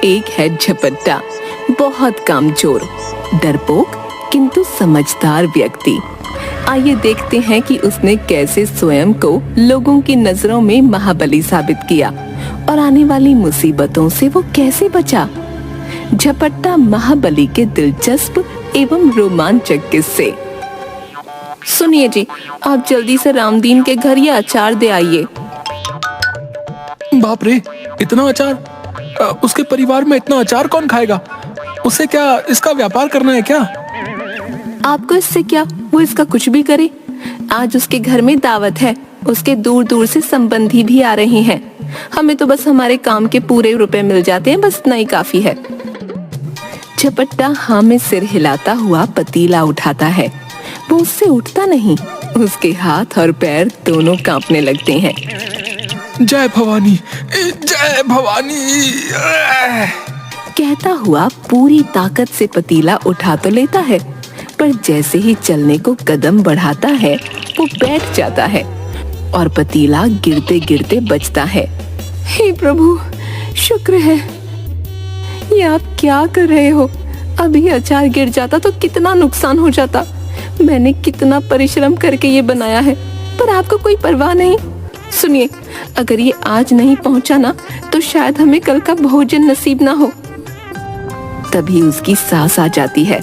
एक है झपट्टा, बहुत कामचोर, डरपोक किंतु समझदार व्यक्ति। आइए देखते हैं कि उसने कैसे स्वयं को लोगों की नजरों में महाबली साबित किया और आने वाली मुसीबतों से वो कैसे बचा। झपट्टा महाबली के दिलचस्प एवं रोमांचक किस्से। सुनिए जी, आप जल्दी से रामदीन के घर ये अचार दे आइए। बाप रे, इतना अचार? उसके परिवार में इतना अचार कौन खाएगा? उसे क्या इसका व्यापार करना है क्या? आपको इससे क्या, वो इसका कुछ भी करे। आज उसके घर में दावत है, उसके दूर दूर से संबंधी भी आ रहे हैं। हमें तो बस हमारे काम के पूरे रुपए मिल जाते हैं, बस इतना ही काफी है। झपट्टा हाँ में सिर हिलाता हुआ पतीला उठाता है। वो उससे उठता नहीं, उसके हाथ और पैर दोनों कांपने लगते हैं। जय भवानी, जय भवानी कहता हुआ पूरी ताकत से पतीला उठा तो लेता है, पर जैसे ही चलने को कदम बढ़ाता है वो बैठ जाता है और पतीला गिरते गिरते बचता है। हे प्रभु, शुक्र है। ये आप क्या कर रहे हो? अभी अचार गिर जाता तो कितना नुकसान हो जाता। मैंने कितना परिश्रम करके ये बनाया है, पर आपको कोई परवाह नहीं। सुनिए, अगर ये आज नहीं पहुंचा ना तो शायद हमें कल का भोजन नसीब ना हो। तभी उसकी सास आ जाती है।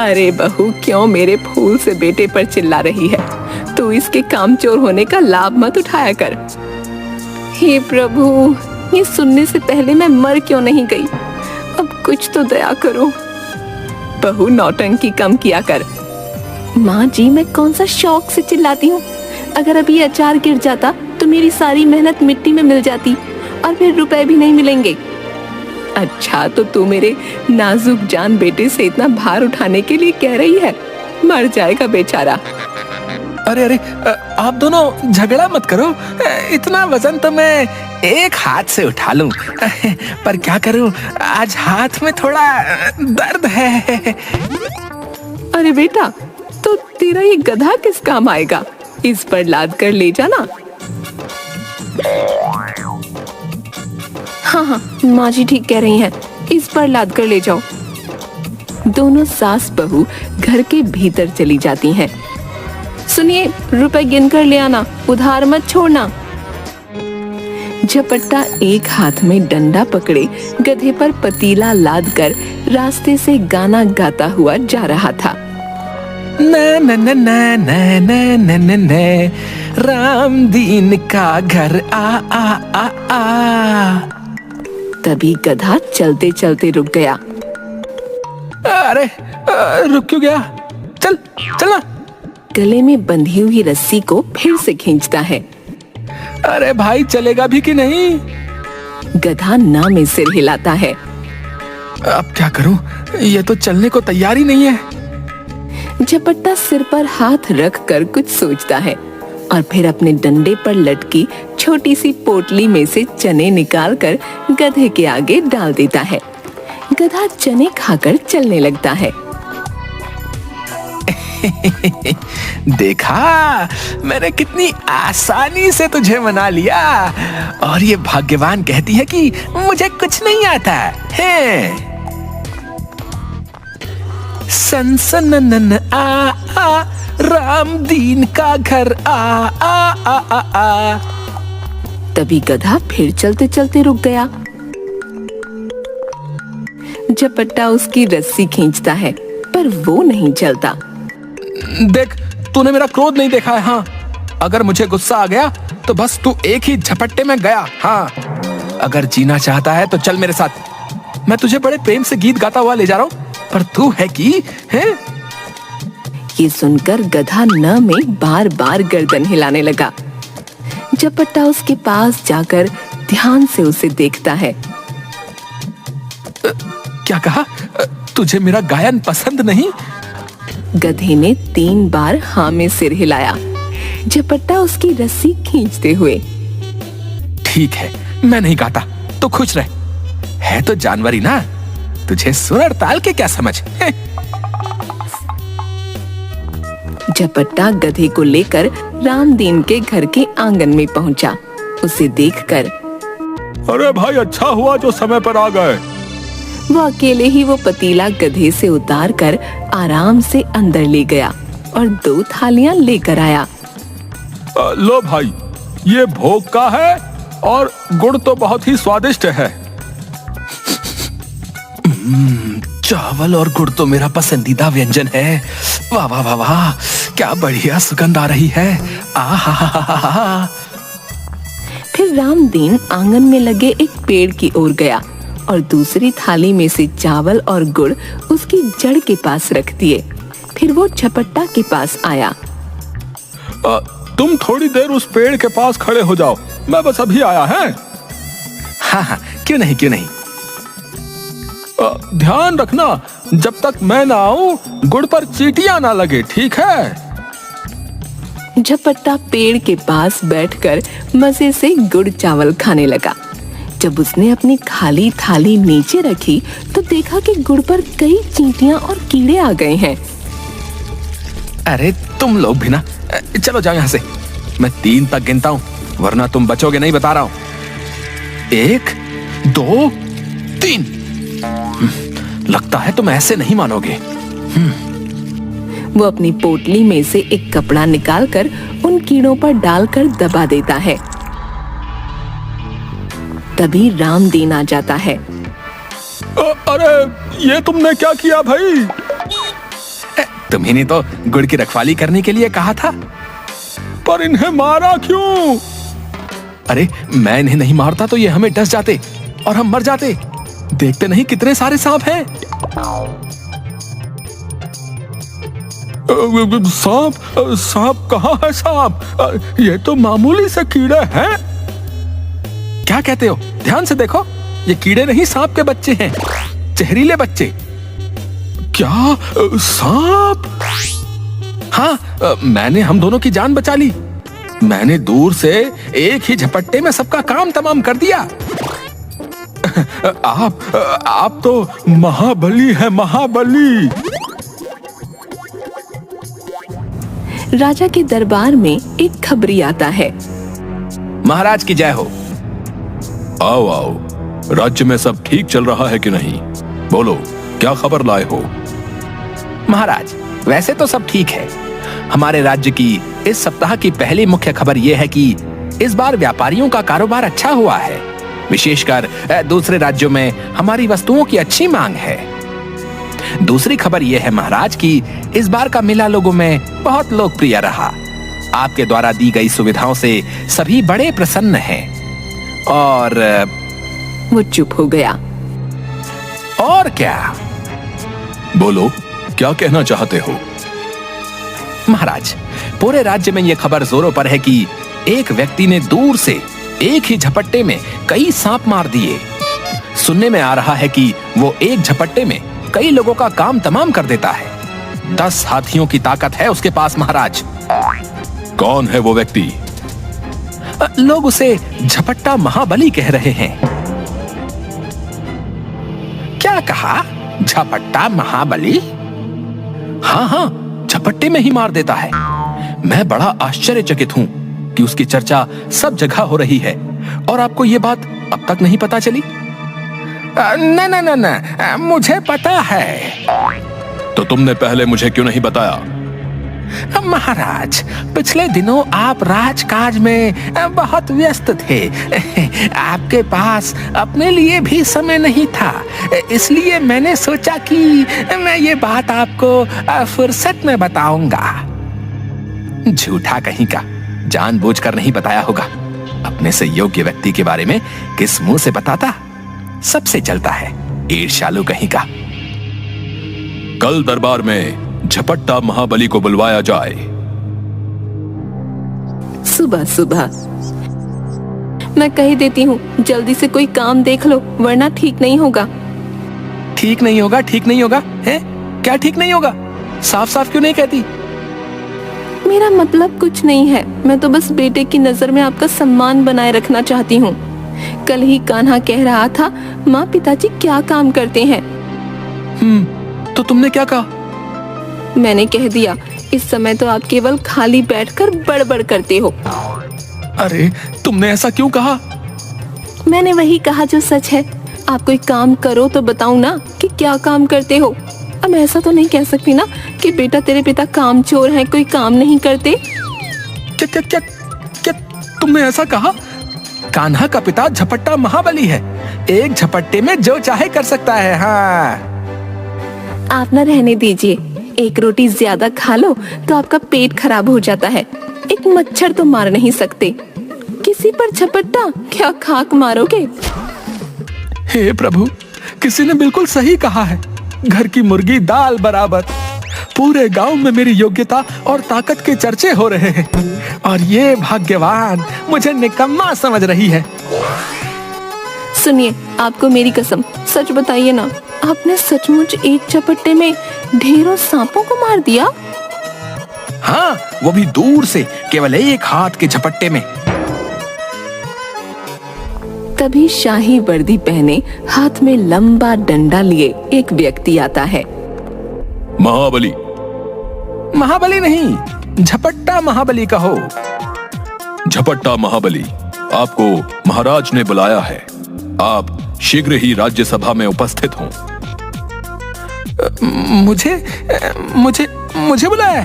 अरे बहू, क्यों मेरे फूल से बेटे पर चिल्ला रही है? तू इसके कामचोर होने का लाभ मत उठाया कर। हे प्रभु, ये सुनने से पहले मैं मर क्यों नहीं गई? अब कुछ तो दया करो। बहू, नौटंकी कम किया कर। माँ जी, मैं कौन सा शौक से चिल्लाती हूँ? अगर अभी ये अचार गिर जाता तो मेरी सारी मेहनत मिट्टी में मिल जाती और फिर रुपए भी नहीं मिलेंगे। अच्छा, तो तू मेरे नाजुक जान बेटे से इतना भार उठाने के लिए कह रही है? मर जाएगा बेचारा। अरे अरे, आप दोनों झगड़ा मत करो। इतना वजन तो मैं एक हाथ से उठा लूं, पर क्या करूं, आज हाथ में थोड़ा दर्द है। अरे बेटा, तो तेरा ये गधा किस काम आएगा? इस पर लाद कर ले जाना। हाँ हाँ, माँ जी ठीक कह रही हैं, इस पर लाद कर ले जाओ। दोनों सास बहू घर के भीतर चली जाती हैं। सुनिए, रुपए गिन कर ले आना, उधार मत छोड़ना। झपट्टा एक हाथ में डंडा पकड़े गधे पर पतीला लाद कर रास्ते से गाना गाता हुआ जा रहा था। न न न न न न न न, रामदीन का घर आ आ आ आ। तभी गधा चलते चलते रुक गया। अरे, रुक क्यों गया? चल चलना। गले में बंधी हुई रस्सी को फिर से खींचता है। अरे भाई, चलेगा भी कि नहीं? गधा ना में सिर हिलाता है। अब क्या करूं? ये तो चलने को तैयार ही नहीं है। झपट्टा सिर पर हाथ रख कर कुछ सोचता है और फिर अपने डंडे पर लटकी छोटी सी पोटली में से चने निकालकर गधे के आगे डाल देता है। गधा चने खाकर चलने लगता है। देखा, मैंने कितनी आसानी से तुझे मना लिया, और ये भाग्यवान कहती है कि मुझे कुछ नहीं आता है। सन सन न आ आ, रामदीन का घर आ आ आ आ आ। तभी गधा फिर चलते चलते रुक गया। झपट्टा उसकी रस्सी खींचता है, पर वो नहीं चलता। देख, तूने मेरा क्रोध नहीं देखा है। हाँ, अगर मुझे गुस्सा आ गया तो बस तू एक ही झपट्टे में गया। हाँ, अगर जीना चाहता है तो चल मेरे साथ। मैं तुझे बड़े प्रेम से गीत गाता हुआ ले जा रहा हूँ, पर तू है कि है? ये सुनकर गधा न में बार बार गर्दन हिलाने लगा। झपट्टा उसके पास जाकर ध्यान से उसे देखता है। क्या कहा? तुझे मेरा गायन पसंद नहीं? गधे ने 3 बार हाँ में सिर हिलाया, झपट्टा उसकी रस्सी खींचते हुए। ठीक है, मैं नहीं गाता, तो खुश रह। है तो जानवरी ना, तुझे सुर और ताल के क्या समझ है? झपट्टा गधे को लेकर रामदीन के घर के आंगन में पहुंचा। उसे देखकर अरे भाई, अच्छा हुआ जो समय पर आ गए। वो अकेले ही वो पतीला गधे से उतार कर आराम से अंदर ले गया और 2 थालियां लेकर आया। लो भाई, ये भोग का है और गुड़ तो बहुत ही स्वादिष्ट है। चावल और गुड़ तो मेरा पसंदीदा व्यंजन है। वाह वाह वाह वाह, क्या बढ़िया सुगंध आ रही है। आहा। फिर रामदीन आंगन में लगे एक पेड़ की ओर गया और दूसरी थाली में से चावल और गुड़ उसकी जड़ के पास रख दिए। फिर वो झपट्टा के पास आया। तुम थोड़ी देर उस पेड़ के पास खड़े हो जाओ, मैं बस अभी आया है। हाँ हाँ, क्यों नहीं क्यों नहीं। ध्यान रखना, जब तक मैं ना आऊं गुड़ पर चींटियां ना लगे, ठीक है? झपट्टा पेड़ के पास बैठकर मजे से गुड़ चावल खाने लगा। जब उसने अपनी खाली थाली नीचे रखी तो देखा कि गुड़ पर कई चींटियां और कीड़े आ गए हैं। अरे तुम लोग भी ना, चलो जाओ यहाँ से। मैं 3 तक गिनता हूँ, वरना तुम बचोगे नहीं, बता रहा हूँ। 1 2 3। लगता है तुम ऐसे नहीं मानोगे। वो अपनी पोटली में से एक कपड़ा निकालकर उन कीड़ों पर डालकर दबा देता है। तभी रामदीन आ जाता है। अरे ये तुमने क्या किया भाई? तुम्ही ने तो गुड़ की रखवाली करने के लिए कहा था। पर इन्हें मारा क्यों? अरे मैं इन्हें नहीं मारता तो ये हमें डस जाते और हम मर जाते। देखते नहीं कितने सारे सांप हैं। सांप कहाँ है? सांप? ये तो मामूली से कीड़े हैं। क्या कहते हो? ध्यान से देखो, ये कीड़े नहीं, सांप के बच्चे हैं, जहरीले बच्चे। क्या सांप? हाँ, मैंने हम दोनों की जान बचा ली। मैंने दूर से एक ही झपट्टे में सबका काम तमाम कर दिया। आप तो महाबली है, महाबली। राजा के दरबार में एक खबरी आता है। महाराज की जय हो। आओ आओ, राज्य में सब ठीक चल रहा है कि नहीं? बोलो, क्या खबर लाए हो? महाराज, वैसे तो सब ठीक है। हमारे राज्य की इस सप्ताह की पहली मुख्य खबर यह है कि इस बार व्यापारियों का कारोबार अच्छा हुआ है। विशेषकर दूसरे राज्यों में हमारी वस्तुओं की अच्छी मांग है। दूसरी खबर यह है महाराज कि इस बार का मेला लोगों में बहुत लोकप्रिय रहा। आपके द्वारा दी गई सुविधाओं से सभी बड़े प्रसन्न हैं। और वो चुप हो गया। और क्या? बोलो, क्या कहना चाहते हो? महाराज, पूरे राज्य में यह खबर जोरों पर है कि एक व्यक्ति ने दूर से एक ही झपट्टे में कई सांप मार दिए। सुनने में आ रहा है कि वो एक झपट्टे में कई लोगों का काम तमाम कर देता है। 10 हाथियों की ताकत है उसके पास महाराज। कौन है वो व्यक्ति? लोग उसे झपट्टा महाबली कह रहे हैं। क्या कहा? झपट्टा महाबली? हाँ हाँ, झपट्टे में ही मार देता है। मैं बड़ा आश्चर्यचकित हूँ कि उसकी चर्चा सब जगह हो रही है और आपको ये बात अब तक नहीं पता चली? न, मुझे पता है। तो तुमने पहले मुझे क्यों नहीं बताया? महाराज, पिछले दिनों आप राजकाज में बहुत व्यस्त थे। आपके पास अपने लिए भी समय नहीं था, इसलिए मैंने सोचा कि मैं ये बात आपको फुर्सत में बताऊंगा। झूठा कहीं का, जानबूझकर नहीं बताया होगा। अपने से योग्य व्यक्ति के बारे में किस मुंह से बताता? सबसे चलता है, ईर्ष्यालु कहीं का। कल दरबार में झपट्टा महाबली को बुलवाया जाए। सुबह सुबह मैं कह देती हूँ, जल्दी से कोई काम देख लो, वरना ठीक नहीं होगा। ठीक नहीं होगा? ठीक नहीं होगा है? क्या ठीक नहीं होगा? साफ साफ क्यों नहीं कहती? मेरा मतलब कुछ नहीं है, मैं तो बस बेटे की नजर में आपका सम्मान बनाए रखना चाहती हूँ। कल ही कान्हा कह रहा था, माँ पिताजी क्या काम करते हैं। तो तुमने क्या कहा? मैंने कह दिया, इस समय तो आप केवल खाली बैठकर बड़बड़ करते हो। अरे तुमने ऐसा क्यों कहा? मैंने वही कहा जो सच है। आप कोई काम करो तो बताओ ना कि क्या काम करते हो। अब ऐसा तो नहीं कह सकती ना कि बेटा तेरे पिता कामचोर हैं, कोई काम नहीं करते। क्या क्या क्या क्या तुमने ऐसा कहा? कान्हा का पिता झपट्टा महाबली है, एक झपट्टे में जो चाहे कर सकता है। हाँ, आप ना रहने दीजिए, एक रोटी ज्यादा खा लो तो आपका पेट खराब हो जाता है। एक मच्छर तो मार नहीं सकते, किसी पर झपट्टा, क्या खाक मारोगे? हे प्रभु, किसी ने बिल्कुल सही कहा है, घर की मुर्गी दाल बराबर। पूरे गांव में मेरी योग्यता और ताकत के चर्चे हो रहे हैं और ये भाग्यवान मुझे निकम्मा समझ रही है। सुनिए, आपको मेरी कसम, सच बताइए ना, आपने सचमुच एक झपट्टे में ढेरों सांपों को मार दिया? हाँ, वो भी दूर से, केवल एक हाथ के झपट्टे में। तभी शाही वर्दी पहने, हाथ में लंबा डंडा लिए एक व्यक्ति आता है। महाबली। महाबली नहीं, झपट्टा महाबली कहो। झपट्टा महाबली, आपको महाराज ने बुलाया है, आप शीघ्र ही राज्यसभा में उपस्थित हों। मुझे मुझे मुझे बुलाया?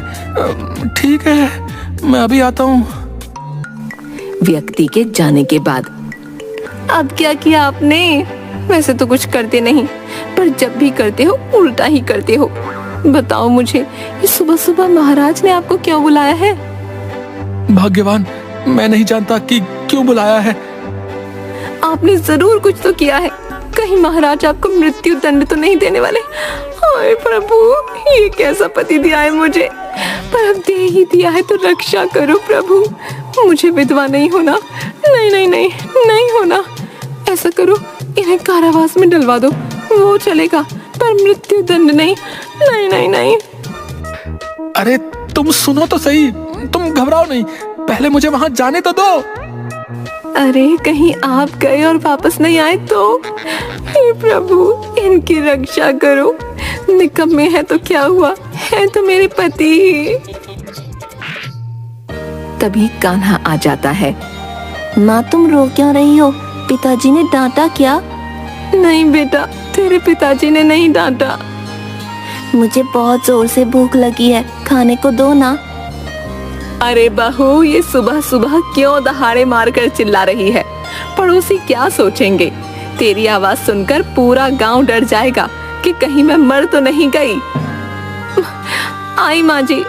ठीक है, मैं अभी आता हूँ। व्यक्ति के जाने के बाद अब क्या किया आपने? वैसे तो कुछ करते नहीं, पर जब भी करते हो उल्टा ही करते हो। बताओ मुझे, ये सुबह सुबह महाराज ने आपको क्यों बुलाया है? भाग्यवान, मैं नहीं जानता कि क्यों बुलाया है। आपने जरूर कुछ तो किया है, कहीं महाराज आपको मृत्यु दंड तो नहीं देने वाले? हाय प्रभु, ये कैसा पति दिया है मुझे, पर अब दे ही दिया है तो रक्षा करो प्रभु। मुझे विधवा नहीं होना, नहीं नहीं नहीं नहीं होना। ऐसा करो, इन्हें कारावास में डलवा दो, वो चलेगा, पर मृत्यु दंड नहीं, नहीं नहीं नहीं। अरे तुम सुनो तो सही, तुम घबराओ नहीं, पहले मुझे वहां जाने तो दो। अरे कहीं आप गए और वापस नहीं आए तो? हे प्रभु, इनकी रक्षा करो। निकम्मे है तो क्या हुआ, है तो मेरे पति ही। तभी कान्हा आ जाता है। माँ, तुम रो क्यों रही हो? पिताजी ने डांटा क्या? नहीं बेटा, तेरे पिताजी ने नहीं डांटा। मुझे बहुत जोर से भूख लगी है, खाने को दो ना। अरे बहू, ये सुबह सुबह क्यों दहाड़े मारकर चिल्ला रही है? पड़ोसी क्या सोचेंगे? तेरी आवाज सुनकर पूरा गांव डर जाएगा कि कहीं मैं मर तो नहीं गई। आई माँ जी,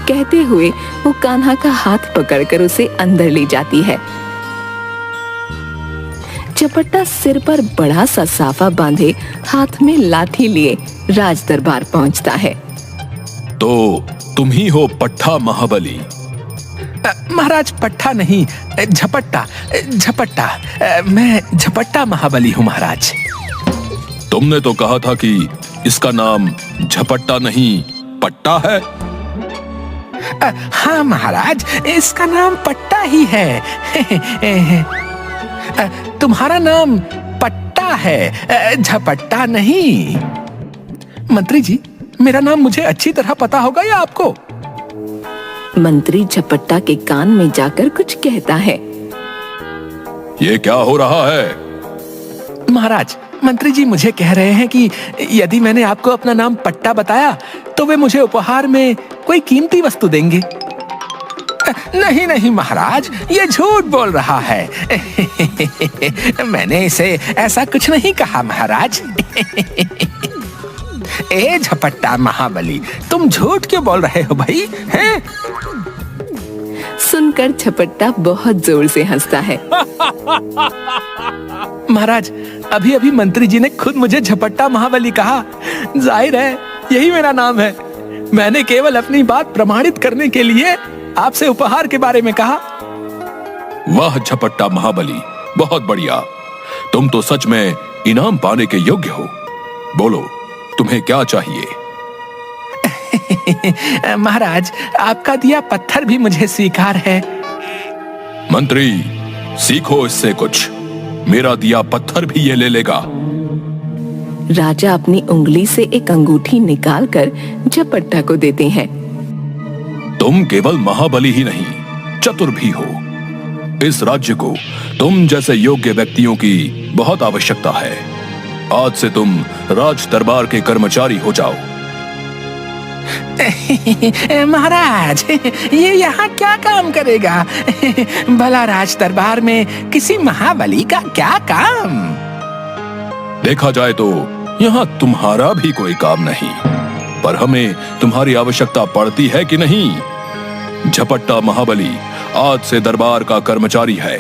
कहते हुए वो कान्हा का हाथ पकड़कर उसे अंदर ले जाती है। झपट्टा सिर पर बड़ा सा साफा बांधे, हाथ में लाठी लिए राज दरबार पहुंचता है। तो तुम ही हो पट्टा महाबली? महाराज, पट्टा नहीं, झपट्टा झपट्टा। मैं झपट्टा महाबली हूँ महाराज। तुमने तो कहा था कि इसका नाम झपट्टा नहीं पट्टा है। हाँ महाराज, इसका नाम पट्टा ही है। तुम्हारा नाम पट्टा है, झपट्टा नहीं। मंत्री जी, मेरा नाम मुझे अच्छी तरह पता होगा या आपको? मंत्री झपट्टा के कान में जाकर कुछ कहता है। ये क्या हो रहा है? महाराज, मंत्री जी मुझे कह रहे हैं कि यदि मैंने आपको अपना नाम पट्टा बताया तो वे मुझे उपहार में कोई कीमती वस्तु देंगे। नहीं नहीं महाराज, ये झूठ बोल रहा है। मैंने इसे ऐसा कुछ नहीं कहा महाराज। ए झपट्टा महाबली, तुम झूठ क्यों बोल रहे हो भाई? हैं? सुनकर झपट्टा बहुत जोर से हंसता है। महाराज, अभी अभी मंत्री जी ने खुद मुझे झपट्टा महाबली कहा। जाहिर है यही मेरा नाम है। मैंने केवल अपनी बात प्रमाणित करने के लिए आपसे उपहार के बारे में कहा। वाह झपट्टा महाबली, बहुत बढ़िया। तुम तो सच में इनाम पाने के योग्य हो। बोलो, तुम्हें क्या चाहिए? महाराज, आपका दिया पत्थर भी मुझे स्वीकार है। मंत्री, सीखो इससे कुछ। मेरा दिया पत्थर भी ये ले लेगा। राजा अपनी उंगली से एक अंगूठी निकालकर झपट्टा को देते हैं। तुम केवल महाबली ही नहीं, चतुर भी हो। इस राज्य को तुम जैसे योग्य व्यक्तियों की बहुत आवश्यकता है। आज से तुम राज दरबार के कर्मचारी हो जाओ। महाराज, ये यहाँ क्या काम करेगा? भला राज दरबार में किसी महाबली का क्या काम? देखा जाए तो यहाँ तुम्हारा भी कोई काम नहीं, पर हमें तुम्हारी आवश्यकता पड़ती है कि नहीं। झपट्टा महाबली आज से दरबार का कर्मचारी है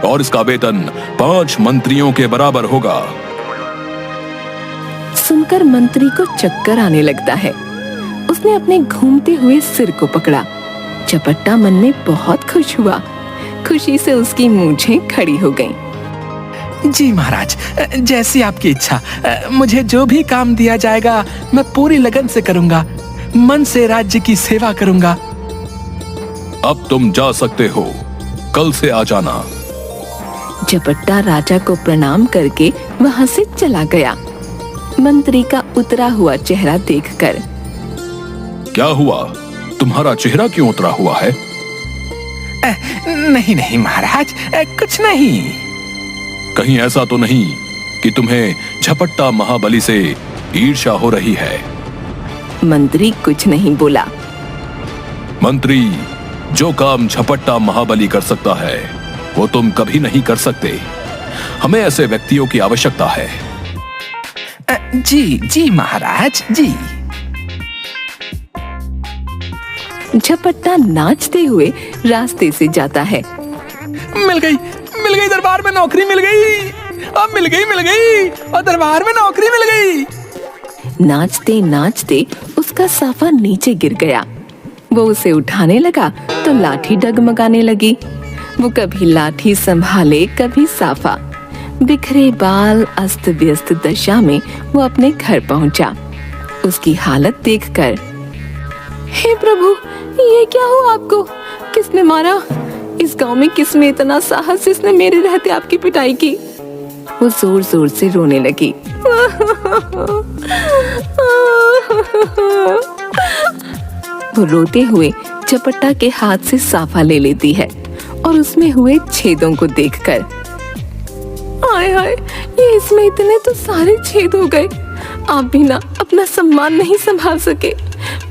और इसका वेतन 5 मंत्रियों के बराबर होगा। सुनकर मंत्री को चक्कर आने लगता है। उसने अपने घूमते हुए सिर को पकड़ा। झपट्टा मन में बहुत खुश हुआ। खुशी से उसकी मूंछें खड़ी हो गईं। जी महाराज, जैसी आपकी इच्छा। मुझे जो भी काम दिया जाएगा मैं पूरी लगन से करूंगा। मन से राज्य की सेवा करूंगा। अब तुम जा सकते हो, कल से आ जाना। झपट्टा राजा को प्रणाम करके वहां से चला गया। मंत्री का उतरा हुआ चेहरा देखकर, क्या हुआ? तुम्हारा चेहरा क्यों उतरा हुआ है? नहीं नहीं महाराज, कुछ नहीं। कहीं ऐसा तो नहीं कि तुम्हें झपट्टा महाबली से ईर्ष्या हो रही है? मंत्री कुछ नहीं बोला। मंत्री, जो काम झपट्टा महाबली कर सकता है वो तुम कभी नहीं कर सकते। हमें ऐसे व्यक्तियों की आवश्यकता है। जी जी महाराज जी। झपट्टा नाचते हुए रास्ते से जाता है। मिल गई दरबार में नौकरी मिल गई। अब मिल गई और दरबार में नौकरी मिल गई। नाचते नाचते उसका साफा नीचे गिर गया। वो उसे उठाने लगा तो लाठी डगमगाने लगी। वो कभी लाठी संभाले कभी साफा। बिखरे बाल, अस्त व्यस्त दशा में वो अपने घर पहुंचा। उसकी हालत देखकर, हे प्रभु, ये क्या हुआ आपको? किसने मारा? इस गांव में किसमें इतना साहस जिसने मेरे रहते आपकी पिटाई की? वो जोर जोर से रोने लगी। वो रोते हुए झपट्टा के हाथ से साफा ले लेती है और उसमें हुए छेदों को देखकर, हाय हाय, ये इसमें इतने तो सारे छेद हो गए। आप भी ना अपना सम्मान नहीं संभाल सके।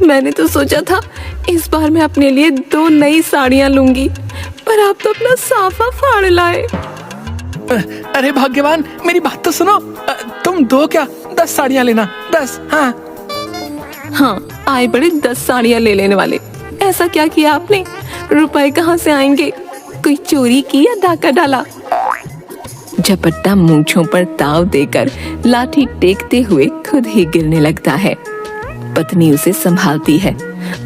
मैंने तो सोचा था इस बार मैं अपने लिए 2 नई साड़ियां लूंगी, पर आप तो अपना साफा फाड़ लाए। अरे भाग्यवान, मेरी बात तो सुनो। तुम 2 क्या 10 साड़ियां लेना। 10। हाँ, आए बड़े 10 साड़ियां ले लेने वाले। ऐसा क्या किया आपने? रुपए कहाँ से आएंगे? कोई चोरी की या डाका डाला? झपट्टा मूंछों पर ताव देकर लाठी टेकते हुए खुद ही गिरने लगता है। पत्नी उसे संभालती है।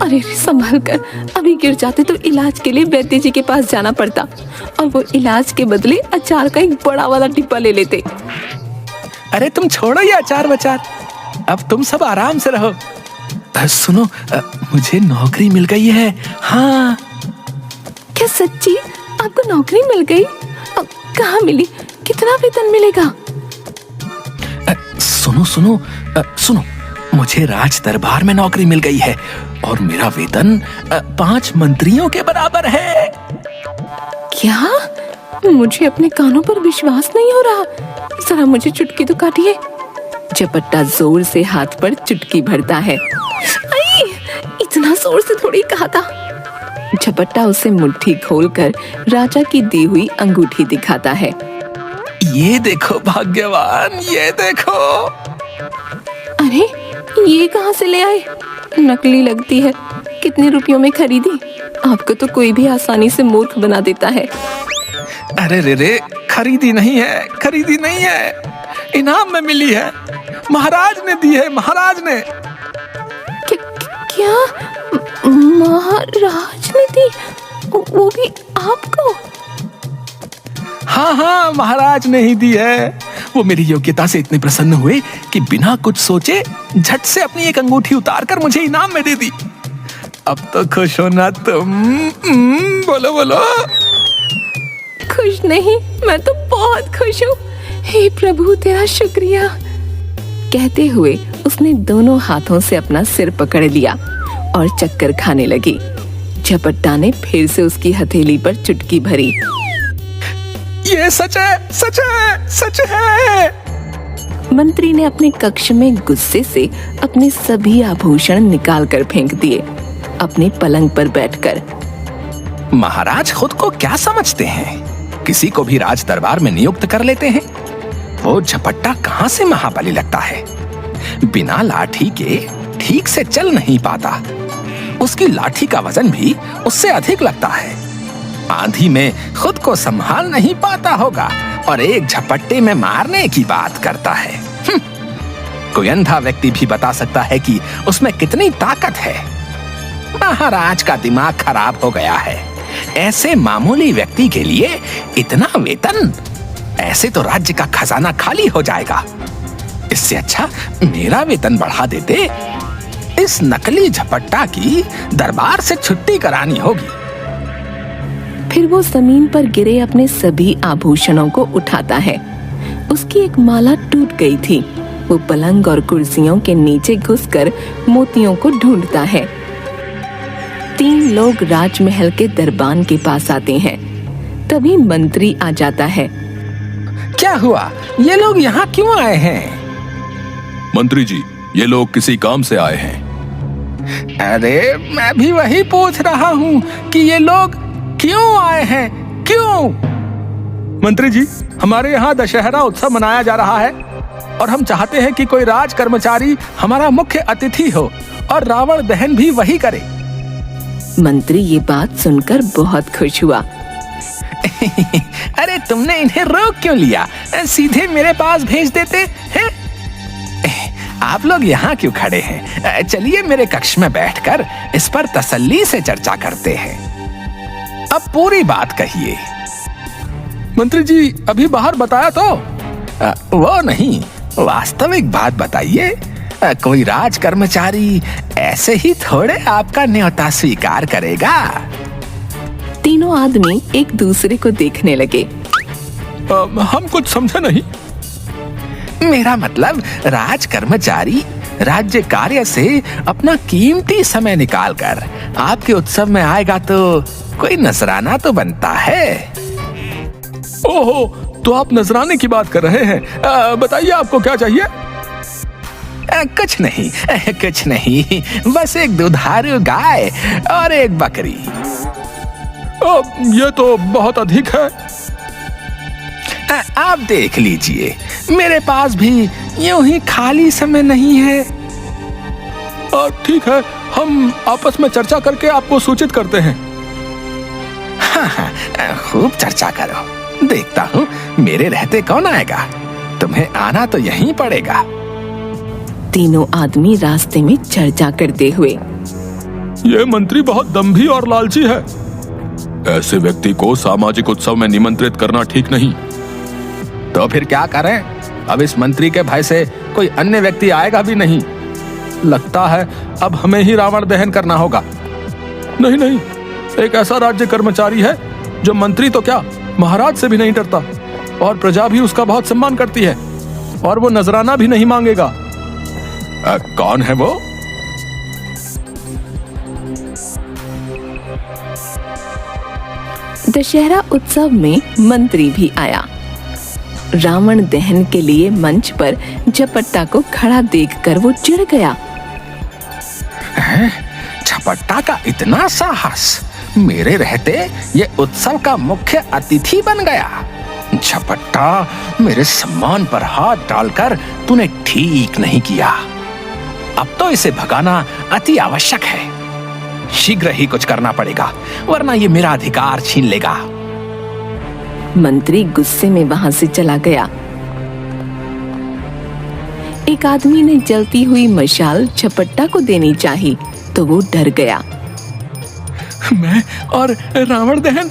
अरे संभल कर, अभी गिर जाते तो इलाज के लिए वैद्य जी के पास जाना पड़ता और वो इलाज के बदले अचार का एक बड़ा वाला डिब्बा ले लेते। अरे तुम छोड़ो ये अचार बचार, अब तुम सब आराम से रहो। सुनो, मुझे नौकरी मिल गई है। हाँ। क्या सच्ची? आपको नौकरी मिल गई? कहाँ मिली? कितना वेतन मिलेगा? सुनो, मुझे राज दरबार में नौकरी मिल गई है और मेरा वेतन 5 मंत्रियों के बराबर है। क्या? मुझे अपने कानों पर विश्वास नहीं हो रहा। जरा मुझे चुटकी तो काटिए। झपट्टा जोर से हाथ पर चुटकी भरता है। आई, इतना जोर से थोड़ी कहा था। झपट्टा उसे मुट्ठी खोलकर राजा की दी हुई अंगूठी दिखाता है। ये देखो भाग्यवान, ये देखो। अरे ये कहाँ से ले आए? नकली लगती है। कितने रुपयों में खरीदी? आपको तो कोई भी आसानी से मूर्ख बना देता है। अरे रे, खरीदी नहीं है, इनाम में मिली है। महाराज ने दी है, महाराज ने। क्या? महाराज ने दी? वो भी आपको? हाँ, महाराज ने ही दी है। वो मेरी योग्यता से इतने प्रसन्न हुए कि बिना कुछ सोचे झट से अपनी एक अंगूठी उतार कर मुझे इनाम में दे दी। अब तो खुश हो ना तुम? बोलो। खुश नहीं, मैं तो बहुत खुश हूँ। हे प्रभु, तेरा शुक्रिया। कहते हुए उसने दोनों हाथों से अपना सिर पकड़ लिया और चक्कर खाने लगी। झपट्टा ने फिर से उसकी हथेली पर चुटकी भरी। ये सच है, सच है, सच है। मंत्री ने अपने कक्ष में गुस्से से अपने सभी आभूषण निकाल कर फेंक दिए, अपने पलंग पर बैठकर। महाराज खुद को क्या समझते हैं? किसी को भी राज दरबार में नियुक्त कर लेते हैं। वो झपट्टा कहां से महाबली लगता है? बिना लाठी के ठीक से चल नहीं पाता। उसकी लाठी का वजन भी उससे अधिक लगता है। आंधी में खुद को संभाल नहीं पाता होगा और एक झपट्टे में मारने की बात करता है। कोई अंधा व्यक्ति भी बता सकता है कि उसमें कितनी ताकत है। महाराज का दिमाग खराब हो गया है। ऐसे मामूली व्यक्ति के लिए इतना वेतन, ऐसे तो राज्य का खजाना खाली हो जाएगा। इससे अच्छा मेरा वेतन बढ़ा देते। इस नकली झपट्टा की दरबार से छुट्टी करानी होगी। फिर वो जमीन पर गिरे अपने सभी आभूषणों को उठाता है। उसकी एक माला टूट गई थी। वो पलंग और कुर्सियों के नीचे घुसकर मोतियों को ढूंढता है। 3 लोग राजमहल के दरबान के पास आते हैं। तभी मंत्री आ जाता है। क्या हुआ? ये लोग यहाँ क्यों आए हैं? मंत्री जी, ये लोग किसी काम से आए हैं। अरे मैं भी वही पूछ रहा हूँ कि ये लोग क्यों आए हैं, क्यों? मंत्री जी, हमारे यहाँ दशहरा उत्सव मनाया जा रहा है और हम चाहते हैं कि कोई राज कर्मचारी हमारा मुख्य अतिथि हो और रावण दहन भी वही करे। मंत्री ये बात सुनकर बहुत खुश हुआ। अरे तुमने इन्हें रोक क्यों लिया? सीधे मेरे पास भेज देते हैं। आप लोग यहाँ क्यों खड़े हैं? चलिए मेरे कक्ष में बैठकर इस पर तसल्ली से चर्चा करते हैं। अब पूरी बात कहिए। मंत्री जी, अभी बाहर बताया तो। वो नहीं, वास्तविक बात बताइए। कोई राज कर्मचारी ऐसे ही थोड़े आपका न्योता स्वीकार करेगा। तीनों आदमी एक दूसरे को देखने लगे। हम कुछ समझे नहीं। मेरा मतलब राज कर्मचारी राज्य कार्य से अपना कीमती समय निकालकर आपके उत्सव में आएगा तो कोई नजराना तो बनता है। ओहो, तो आप नजराने की बात कर रहे हैं। बताइए आपको क्या चाहिए? कुछ नहीं, कुछ नहीं, बस एक दुधारू गाय और एक बकरी। ये तो बहुत अधिक है। आप देख लीजिए, मेरे पास भी यूं ही खाली समय नहीं है। ठीक है, हम आपस में चर्चा करके आपको सूचित करते हैं। हाँ, खूब चर्चा करो। देखता हूँ मेरे रहते कौन आएगा। तुम्हें आना तो यहीं पड़ेगा। तीनों आदमी रास्ते में चर्चा करते हुए। ये मंत्री बहुत दंभी और लालची है। ऐसे व्यक्ति को सामाजिक उत्सव में निमंत्रित करना ठीक नहीं। तो फिर क्या करें? अब इस मंत्री के भय से कोई अन्य व्यक्ति आएगा भी नहीं। लगता है अब हमें ही रावण दहन करना होगा। नहीं नहीं, एक ऐसा राज्य कर्मचारी है जो मंत्री तो क्या, महाराज से भी नहीं डरता और प्रजा भी उसका बहुत सम्मान करती है और वो नजराना भी नहीं मांगेगा। कौन है वो? दशहरा उत्सव में मंत्री भी आया। रावण दहन के लिए मंच पर झपट्टा को खड़ा देखकर वो चिढ़ गया। झपट्टा का इतना साहस! मेरे रहते ये उत्सव का मुख्य अतिथि बन गया। झपट्टा, मेरे सम्मान पर हाथ डालकर तूने ठीक नहीं किया। अब तो इसे भगाना अति आवश्यक है। शीघ्र ही कुछ करना पड़ेगा, वरना ये मेरा अधिकार छीन लेगा। मंत्री गुस्से में वहां से चला गया। एक आदमी ने जलती हुई मशाल झपट्टा को देनी चाहिए तो वो डर गया। मैं और रावण दहन?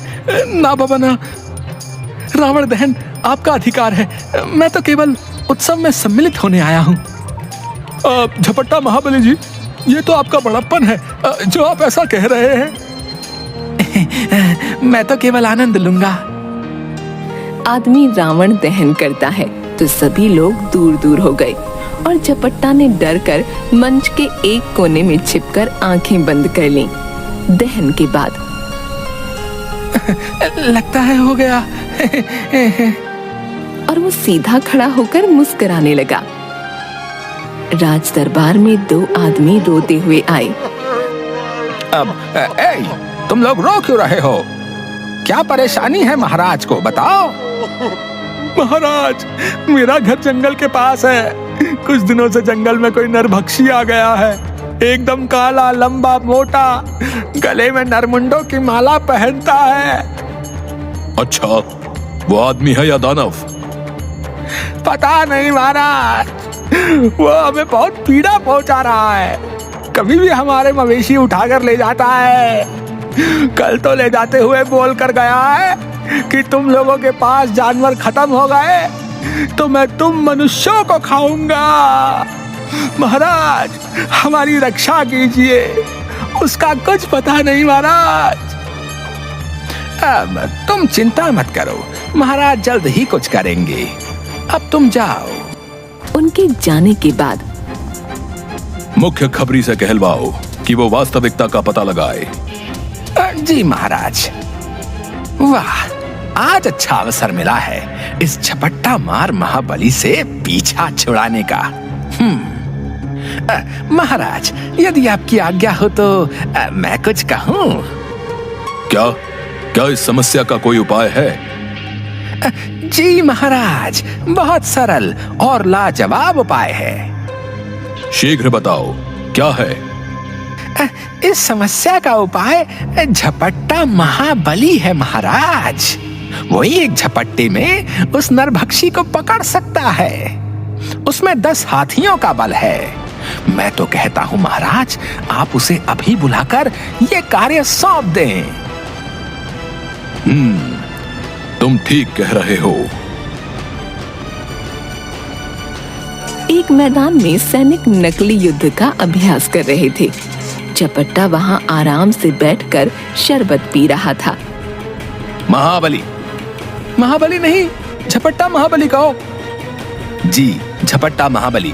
ना बाबा ना, रावण दहन आपका अधिकार है। मैं तो केवल उत्सव में सम्मिलित होने आया हूँ। झपट्टा महाबली जी, ये तो आपका बड़प्पन है जो आप ऐसा कह रहे हैं। मैं तो केवल आनंद लूंगा। आदमी रावण दहन करता है तो सभी लोग दूर दूर हो गए और झपट्टा ने डर कर मंच के एक कोने में छिपकर आंखें बंद कर लीं। दहन के बाद लगता है हो गया। और वो सीधा खड़ा होकर मुस्कुराने लगा। राज दरबार में दो आदमी रोते हुए आए। अब तुम लोग रो क्यों रहे हो? क्या परेशानी है महाराज को बताओ। महाराज, मेरा घर जंगल के पास है। कुछ दिनों से जंगल में कोई नरभक्षी आ गया है। एकदम काला, लंबा, मोटा, गले में नरमुंडों की माला पहनता है। अच्छा, वो आदमी है या दानव? पता नहीं महाराज, वो हमें बहुत पीड़ा पहुंचा रहा है। कभी भी हमारे मवेशी उठाकर ले जाता है। कल तो ले जाते हुए बोल कर गया है कि तुम लोगों के पास जानवर खत्म हो गए तो मैं तुम मनुष्यों को खाऊंगा। महाराज, हमारी रक्षा कीजिए, उसका कुछ पता नहीं महाराज। अब तुम चिंता मत करो, महाराज जल्द ही कुछ करेंगे। अब तुम जाओ। उनके जाने के बाद मुख्य खबरी से कहलवाओ कि वो वास्तविकता का पता लगाए। जी महाराज। वाह, आज अच्छा अवसर मिला है इस झपट्टा मार महाबली से पीछा छुड़ाने का। महाराज, यदि आपकी आज्ञा हो तो मैं कुछ कहूँ। क्या क्या इस समस्या का कोई उपाय है? जी महाराज, बहुत सरल और लाजवाब उपाय है। शीघ्र बताओ, क्या है? इस समस्या का उपाय झपट्टा महाबली है महाराज। वही एक झपट्टे में उस नरभक्षी को पकड़ सकता है। उसमें 10 हाथियों का बल है। मैं तो कहता हूँ महाराज, आप उसे अभी बुलाकर ये कार्य सौंप दें। तुम ठीक कह रहे हो। एक मैदान में सैनिक नकली युद्ध का अभ्यास कर रहे थे। झपट्टा वहां आराम से बैठकर शरबत पी रहा था। महाबली। महाबली नहीं, झपट्टा महाबली कहो। जी, झपट्टा महाबली,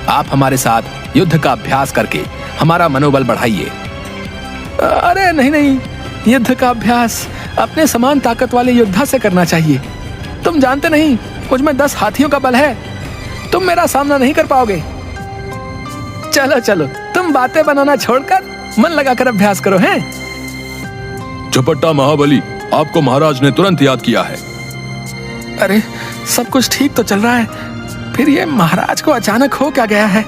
आप हमारे साथ युद्ध का अभ्यास करके हमारा मनोबल बढ़ाइए। अरे नहीं नहीं, युद्ध का अभ्यास अपने समान ताकत वाले योद्धा से करना चाहिए। तुम जानते नहीं, मुझ में 10 हाथियों का बल है। तुम मेरा सामना नहीं कर पाओगे। चलो चलो, तुम बातें बनाना छोड़कर मन लगाकर अभ्यास करो। हैं? झपट्टा महाबली, आपको महाराज ने तुरंत याद किया है। अरे, सब कुछ ठीक तो चल रहा है, फिर ये महाराज को अचानक हो क्या गया है?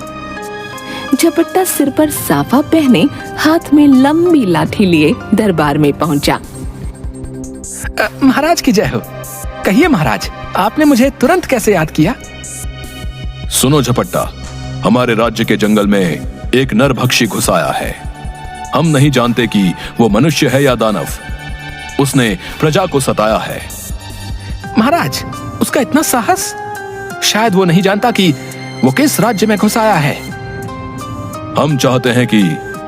झपट्टा सिर पर साफा पहने, हाथ में लंबी लाठी लिए दरबार में पहुंचा। महाराज की जय हो। कहिए महाराज, आपने मुझे तुरंत कैसे याद किया? सुनो झपट्टा, हमारे राज्य के जंगल में एक नरभक्षी घुस आया है। हम नहीं जानते कि वो मनुष्य है या दानव। उसने प्रजा को सताया है। महाराज, उसका इतना साहस? शायद वो नहीं जानता कि वो किस राज्य में घुस आया है। हम चाहते हैं कि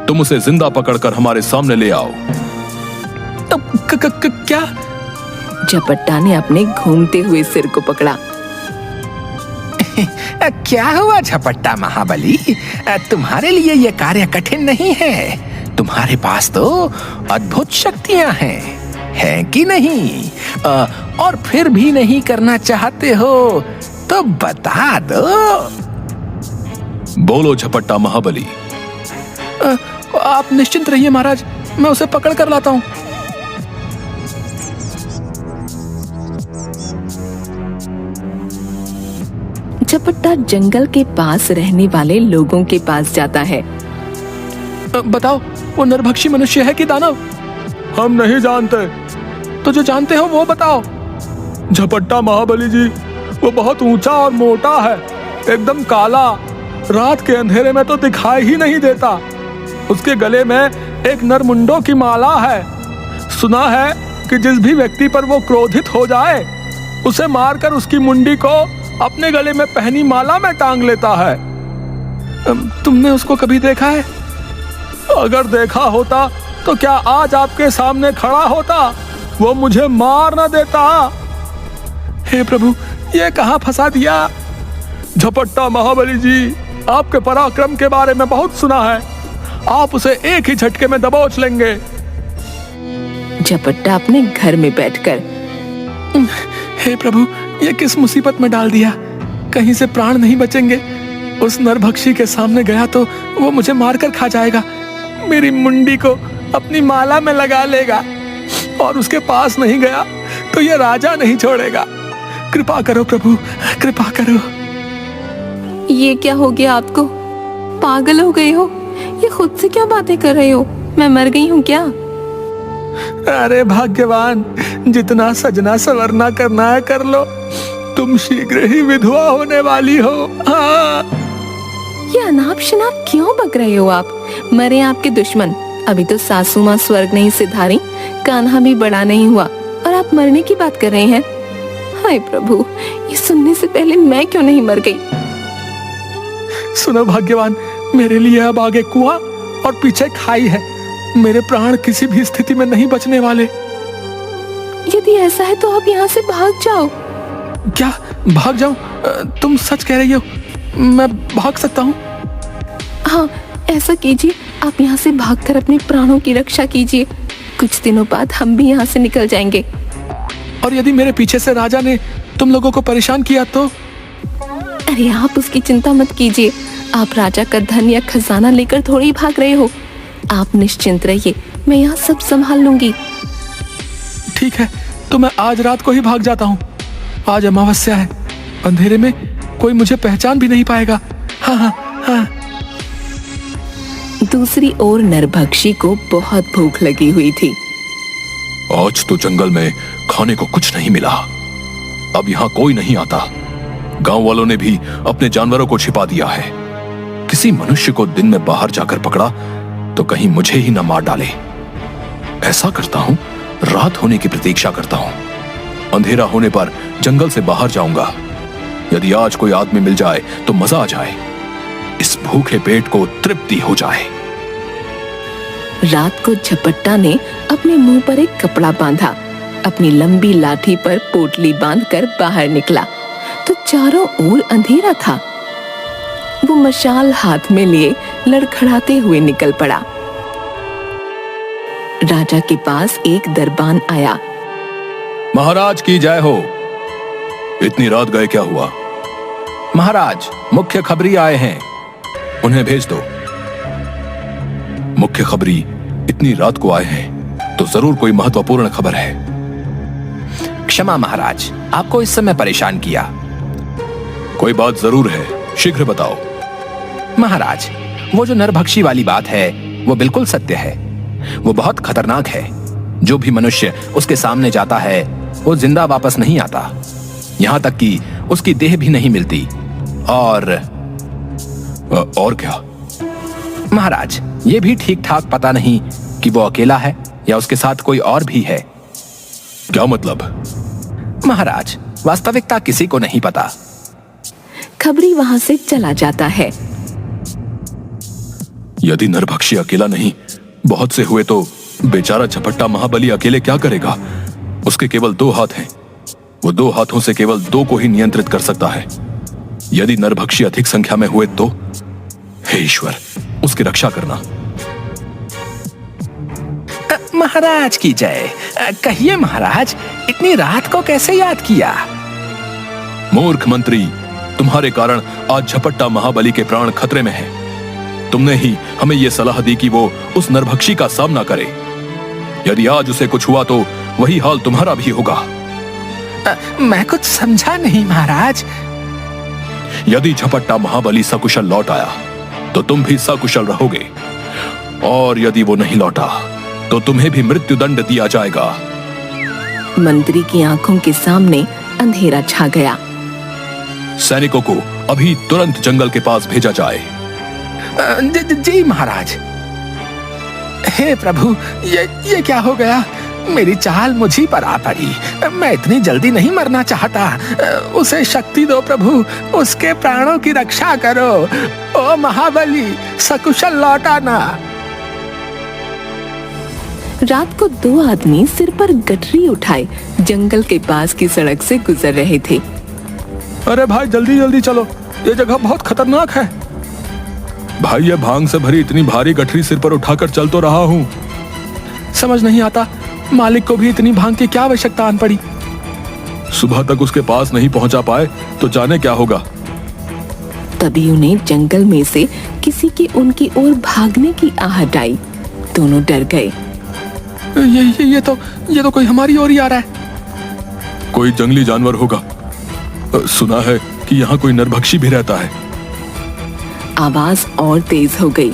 तुम उसे जिंदा पकड़कर हमारे सामने ले आओ। तो क्या? झपट्टा ने अपने घूमते हुए सिर को पकड़ा। क्या हुआ झपट्टा महाबली? तुम्हारे लिए यह कार्य कठिन नहीं है। तुम्हारे पास तो अद्भुत शक्तियां हैं कि नहीं? और फिर भी नहीं करना चाहते हो तो बता दो। बोलो झपट्टा महाबली। आप निश्चिंत रहिए महाराज, मैं उसे पकड़ कर लाता हूँ। झपट्टा जंगल के पास रहने वाले लोगों के पास जाता है। बताओ, वो नरभक्षी मनुष्य है कि दानव? हम नहीं जानते। तो जो जानते हो वो बताओ। झपट्टा महाबली जी, वो बहुत ऊंचा और मोटा है, एकदम काला, रात के अंधेरे में तो दिखाई ही नहीं देता। उसके गले में एक नरमुंडों की माला है। सुना है कि जिस भी व्यक्ति पर वो क्रोधित हो जाए, उसे मारकर उसकी मुंडी को अपने गले में पहनी माला में टांग लेता है। तुमने उसको कभी देखा है? अगर देखा होता तो क्या आज आपके सामने खड़ा होता? वो मुझे मार न देता। हे प्रभु, ये कहाँ फंसा दिया? झपट्टा महाबली जी, आपके पराक्रम के बारे में बहुत सुना है। आप उसे एक ही झटके में दबोच लेंगे। झपट्टा अपने घर में बैठकर। हे प्रभु, ये किस मुसीबत में डाल दिया। कहीं से प्राण नहीं बचेंगे। उस नरभक्षी के सामने गया तो वो मुझे मारकर खा जाएगा, मेरी मुंडी को अपनी माला में लगा लेगा, और उसके पास नहीं गया तो ये राजा नहीं छोड़ेगा। कृपा करो प्रभु, कृपा करो। ये क्या हो गया आपको? पागल हो गए हो? ये खुद से क्या बातें कर रहे हो? मैं मर गई हूँ क्या? अरे भाग्यवान, जितना सजना संवरना करना है कर लो, तुम शीघ्र ही विधवा होने वाली हो। हाँ। ये अनाप शनाप क्यों बक रहे हो आप? मरे आपके दुश्मन। अभी तो सासू माँ स्वर्ग नहीं सिधारी, कान्हा भी बड़ा नहीं हुआ, और आप मरने की बात कर रहे हैं। हाय प्रभु, ये सुनने से पहले मैं क्यों नहीं मर गई? सुनो भाग्यवान, मेरे लिए अब आगे कुआं और पीछे खाई है। मेरे प्राण किसी भी स्थिति में नहीं बचने वाले। यदि ऐसा है तो आप यहाँ से भाग जाओ। क्या भाग जाऊं? तुम सच कह रही हो? मैं भाग सकता हूँ? हाँ, ऐसा कीजिए, आप यहाँ से भागकर अपने प्राणों की रक्षा कीजिए। कुछ दिनों बाद हम भी यहाँ से निकल जाएंगे। और यदि मेरे पीछे से राजा ने तुम लोगों को परेशान किया तो? अरे आप उसकी चिंता मत कीजिए। आप राजा का धन या खजाना लेकर थोड़ी ही भाग रहे हो। आप निश्चिंत रहिए, मैं यहाँ सब संभाल लूंगी। ठीक है, तो मैं आज रात को ही भाग जाता हूँ। आज अमावस्या है, अंधेरे में कोई मुझे पहचान भी नहीं पाएगा। हाँ हाँ हाँ। दूसरी ओर नरभक्षी को बहुत भूख लगी हुई थी। आज तो जंगल में खाने को कुछ नहीं मिला। अब यहाँ कोई नहीं आता। गांव वालों ने भी अपने जानवरों को छिपा दिया है। किसी मनुष्य को दिन में बाहर जाकर पकड़ा तो कहीं मुझे ही न मार डाले। ऐसा करता हूं, रात होने की प्रतीक्षा करता हूं। अंधेरा होने पर जंगल से बाहर जाऊंगा। यदि आज कोई आदमी मिल जाए तो मजा आ जाए, इस भूखे पेट को तृप्ति हो जाए। रात को झपट्टा ने अपने मुंह पर एक कपड़ा बांधा, अपनी लंबी लाठी पर पोटली बांधकर बाहर निकला तो चारों ओर अंधेरा था। वो मशाल हाथ में लिए लड़खड़ाते हुए निकल पड़ा। राजा के पास एक दरबान आया। महाराज की जय हो। इतनी रात गए, क्या हुआ? महाराज, मुख्य खबरी आए हैं, उन्हें भेज दो। मुख्य खबरी इतनी रात को आए हैं तो जरूर कोई महत्वपूर्ण खबर है। क्षमा महाराज, आपको इस समय परेशान किया। कोई बात जरूर है, शीघ्र बताओ। महाराज, वो जो नरभक्षी वाली बात है वो बिल्कुल सत्य है। वो बहुत खतरनाक है। जो भी मनुष्य उसके सामने जाता है वो जिंदा वापस नहीं आता। यहाँ तक कि उसकी देह भी नहीं मिलती। और क्या? महाराज, ये भी ठीक ठाक पता नहीं कि वो अकेला है या उसके साथ कोई और भी है। क्या मतलब? महाराज, वास्तविकता किसी को नहीं पता। खबरी वहां से चला जाता है। यदि नरभक्षी अकेला नहीं, बहुत से हुए तो बेचारा झपट्टा महाबली अकेले क्या करेगा? उसके केवल 2 हाथ हैं। वो 2 हाथों से केवल 2 को ही नियंत्रित कर सकता है। यदि नरभक्षी अधिक संख्या में हुए तो? हे ईश्वर, उसकी रक्षा करना। महाराज की जय। कहिए महाराज, इतनी रात को कैसे याद किया? मूर्ख मंत्री, तुम्हारे कारण आज झपट्टा महाबली के प्राण खतरे में हैं। तुमने ही हमें यह सलाह दी कि वो उस नरभक्षी का सामना करे। यदि आज उसे कुछ हुआ तो वही हाल तुम्हारा भी होगा। मैं कुछ समझा नहीं महाराज। यदि झपट्टा महाबली सकुशल लौट आया तो तुम भी सकुशल रहोगे, और यदि वो नहीं लौटा तो तुम्हें भी मृत्युदंड दिया जाएगा। मंत्री की आंखों के सामने अंधेरा छा गया। सैनिकों को अभी तुरंत जंगल के पास भेजा जाए। जी महाराज। हे प्रभु, ये क्या हो गया? मेरी चाल मुझी पर आ पड़ी। मैं इतनी जल्दी नहीं मरना चाहता। उसे शक्ति दो प्रभु, उसके प्राणों की रक्षा करो। ओ महाबली, सकुशल लौटाना। रात को 2 आदमी सिर पर गठरी उठाए जंगल के पास की सड़क से गुजर रहे थे। अरे भाई, जल्दी जल्दी चलो, ये जगह बहुत खतरनाक है। भाई, ये भांग से भरी इतनी भारी गठरी सिर पर उठाकर चल तो रहा हूं। समझ नहीं आता मालिक को भी इतनी भांग की क्या आवश्यकता आन पड़ी। सुबह तक उसके पास नहीं पहुंचा पाए तो जाने क्या होगा। तभी उन्हें जंगल में से किसी की उनकी ओर भागने की आहट आई। दोनों डर गए। ये तो कोई हमारी ओर ही आ रहा है। कोई जंगली जानवर होगा। सुना है कि यहाँ कोई नरभक्षी भी रहता है। आवाज और तेज हो गई।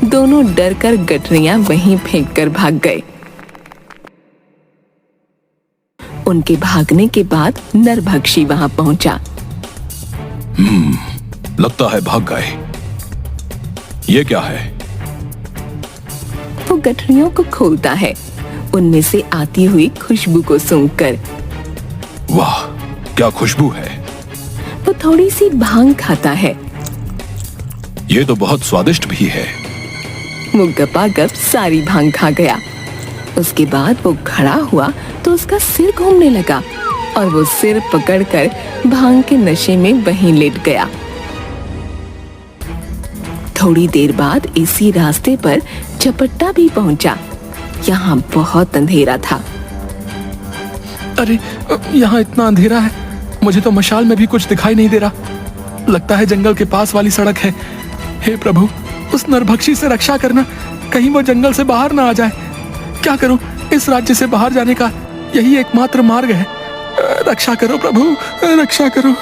दोनों डर कर गठरियां वहीं फेंक कर भाग गए। उनके भागने के बाद नरभक्षी वहां पहुंचा। लगता है भाग गए। ये क्या है? वो गठरियों को खोलता है, उनमें से आती हुई खुशबू को सूंघकर। वाह, क्या खुशबू है। वो थोड़ी सी भांग खाता है। ये तो बहुत स्वादिष्ट भी है। वो गपागप सारी भांग खा गया। उसके बाद वो खड़ा हुआ तो उसका सिर घूमने लगा और वो सिर पकड़कर भांग के नशे में वहीं लेट गया। थोड़ी देर बाद इसी रास्ते पर झपट्टा भी पहुंचा। यहाँ बहुत अंधेरा था। अरे, यहाँ इतना अंधेरा है, मुझे तो मशाल में भी कुछ दिखाई नहीं दे रहा। लगता है जंगल के पास वाली सड़क है। हे प्रभु, उस नरभक्षी से रक्षा करना, कहीं वो जंगल से बाहर ना आ जाए। क्या करूं? इस राज्य से बाहर जाने का यही एकमात्र मार्ग है। रक्षा करो प्रभु, रक्षा करो।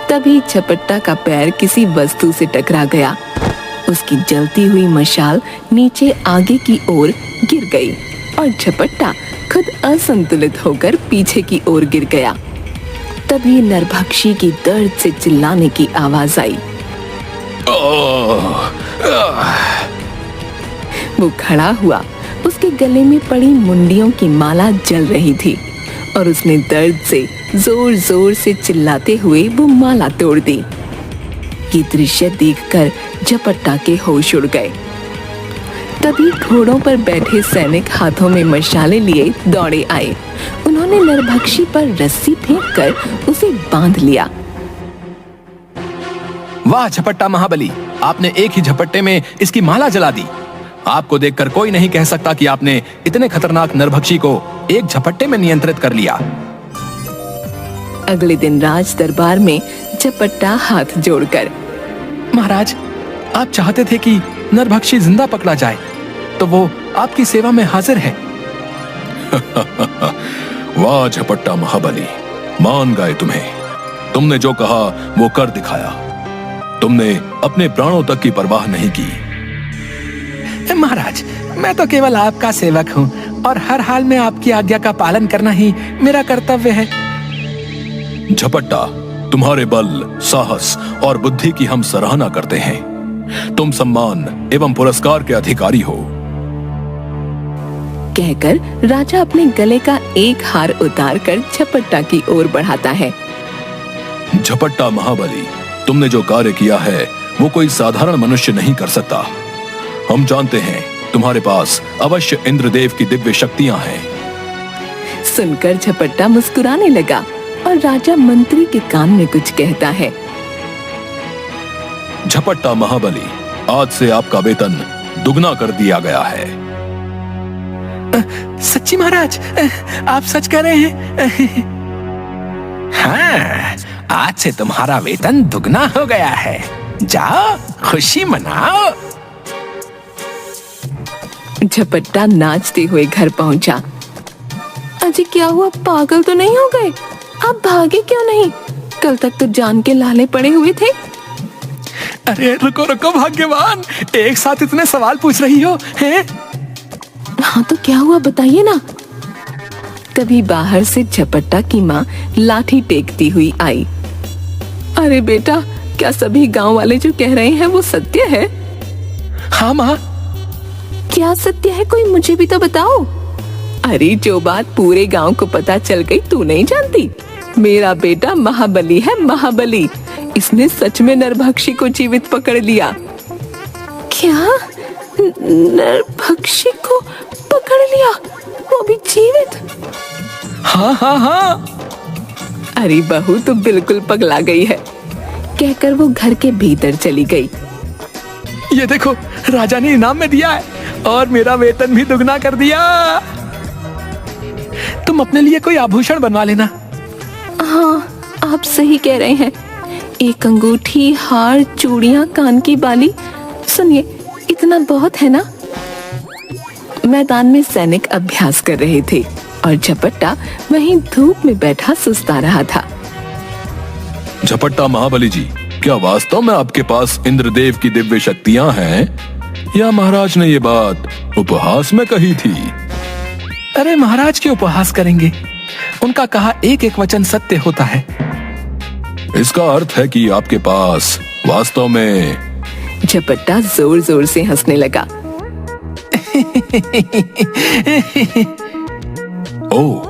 तभी झपट्टा का पैर किसी वस्तु से टकरा गया। उसकी जलती हुई मशाल नीचे आगे की ओर गिर गई और झपट्टा खुद असंतुलित होकर पीछे की ओर गिर गया। तभी नरभक्षी की दर्द से चिल्लाने की आवाज आई। वो खड़ा हुआ। उसके गले में पड़ी मुंडियों की माला जल रही थी और उसने दर्द से जोर जोर से चिल्लाते हुए वो माला तोड़ दी। ये दृश्य देखकर झपट्टा के होश उड़ गए। तभी घोड़ों पर बैठे सैनिक हाथों में मशाले लिए दौड़े आए। उन्होंने नरभक्षी पर रस्सी फेंककर उसे बांध लिया। वाह झपट्टा महाबली, आपने एक ही झपट्टे में इसकी माला जला दी। आपको देखकर कोई नहीं कह सकता कि आपने इतने खतरनाक नरभक्षी को एक झपट्टे में नियंत्रित कर लिया। अगले दिन राज दरबार में झपट्टा हाथ जोड़कर, महाराज, आप चाहते थे कि नरभक्षी जिंदा पकड़ा जाए, तो वो आपकी सेवा में हाजिर है। वाह झपट्टा महाबली, मान गए तुम्हें। तुमने जो कहा वो कर दिखाया। तुमने अपने प्राणों तक की परवाह नहीं की। महाराज, मैं तो केवल आपका सेवक हूँ और हर हाल में आपकी आज्ञा का पालन करना ही मेरा कर्तव्य है। झपट्टा, तुम्हारे बल, साहस और बुद्धि की हम सराहना करते हैं। तुम सम्मान एवं पुरस्कार के अधिकारी हो। कहकर राजा अपने गले का एक हार उतारकर झपट्टा की ओर बढ़ाता है। झपट्टा महाबली, तुमने जो कार्य किया है वो कोई साधारण मनुष्य नहीं कर सकता। हम जानते हैं तुम्हारे पास अवश्य इंद्रदेव की दिव्य शक्तियां हैं। सुनकर झपट्टा मुस्कुराने लगा और राजा मंत्री के कान में कुछ कहता है। झपट्टा महाबली, आज से आपका वेतन दुगना कर दिया गया है। सच्ची महाराज, आप सच कह रहे हैं? हाँ, आज से तुम्हारा वेतन दुगना हो गया है। जाओ, खुशी मनाओ। झपट्टा नाचते हुए घर पहुंचा। अजी क्या हुआ, पागल तो नहीं हो गए? आप भागे क्यों नहीं? कल तक तो जान के लाले पड़े हुए थे। अरे रुको रुको भाग्यवान, एक साथ इतने सवाल पूछ रही हो हैं? हाँ तो क्या हुआ बताइए ना। तभी बाहर से झपट्टा की माँ लाठी टेकती हुई आई। अरे बेटा, क्या सभी गांव वाले जो कह रहे हैं वो सत्य है? हाँ माँ। क्या सत्य है, कोई मुझे भी तो बताओ। अरे जो बात पूरे गांव को पता चल गई तू नहीं जानती? मेरा बेटा महाबली है, महाबली। इसने सच में नरभक्षी को जीवित पकड़ लिया। क्या? नरभक्षी को पकड़ लिया, वो भी जीवित? हाँ हाँ हाँ। अरे बहू तो बिल्कुल पगला गई है, कहकर वो घर के भीतर चली गई। ये देखो, राजा ने इनाम में दिया है। और मेरा वेतन भी दुगना कर दिया। तुम अपने लिए कोई आभूषण बनवा लेना। हाँ, आप सही कह रहे हैं। एक अंगूठी, हार, चूड़ियां, कान की बाली। सुनिए, इतना बहुत है ना। मैदान में सैनिक अभ्यास कर रहे थे और झपट्टा वहीं धूप में बैठा सुस्ता रहा था। झपट्टा महाबली जी, क्या वास्तव में आपके पास इंद्रदेव की दिव्य शक्तियां हैं, या महाराज ने ये बात उपहास में कही थी? अरे महाराज के उपहास करेंगे, उनका कहा एक एक वचन सत्य होता है। इसका अर्थ है कि आपके पास वास्तव में। झपट्टा जोर जोर से हंसने लगा। ओह,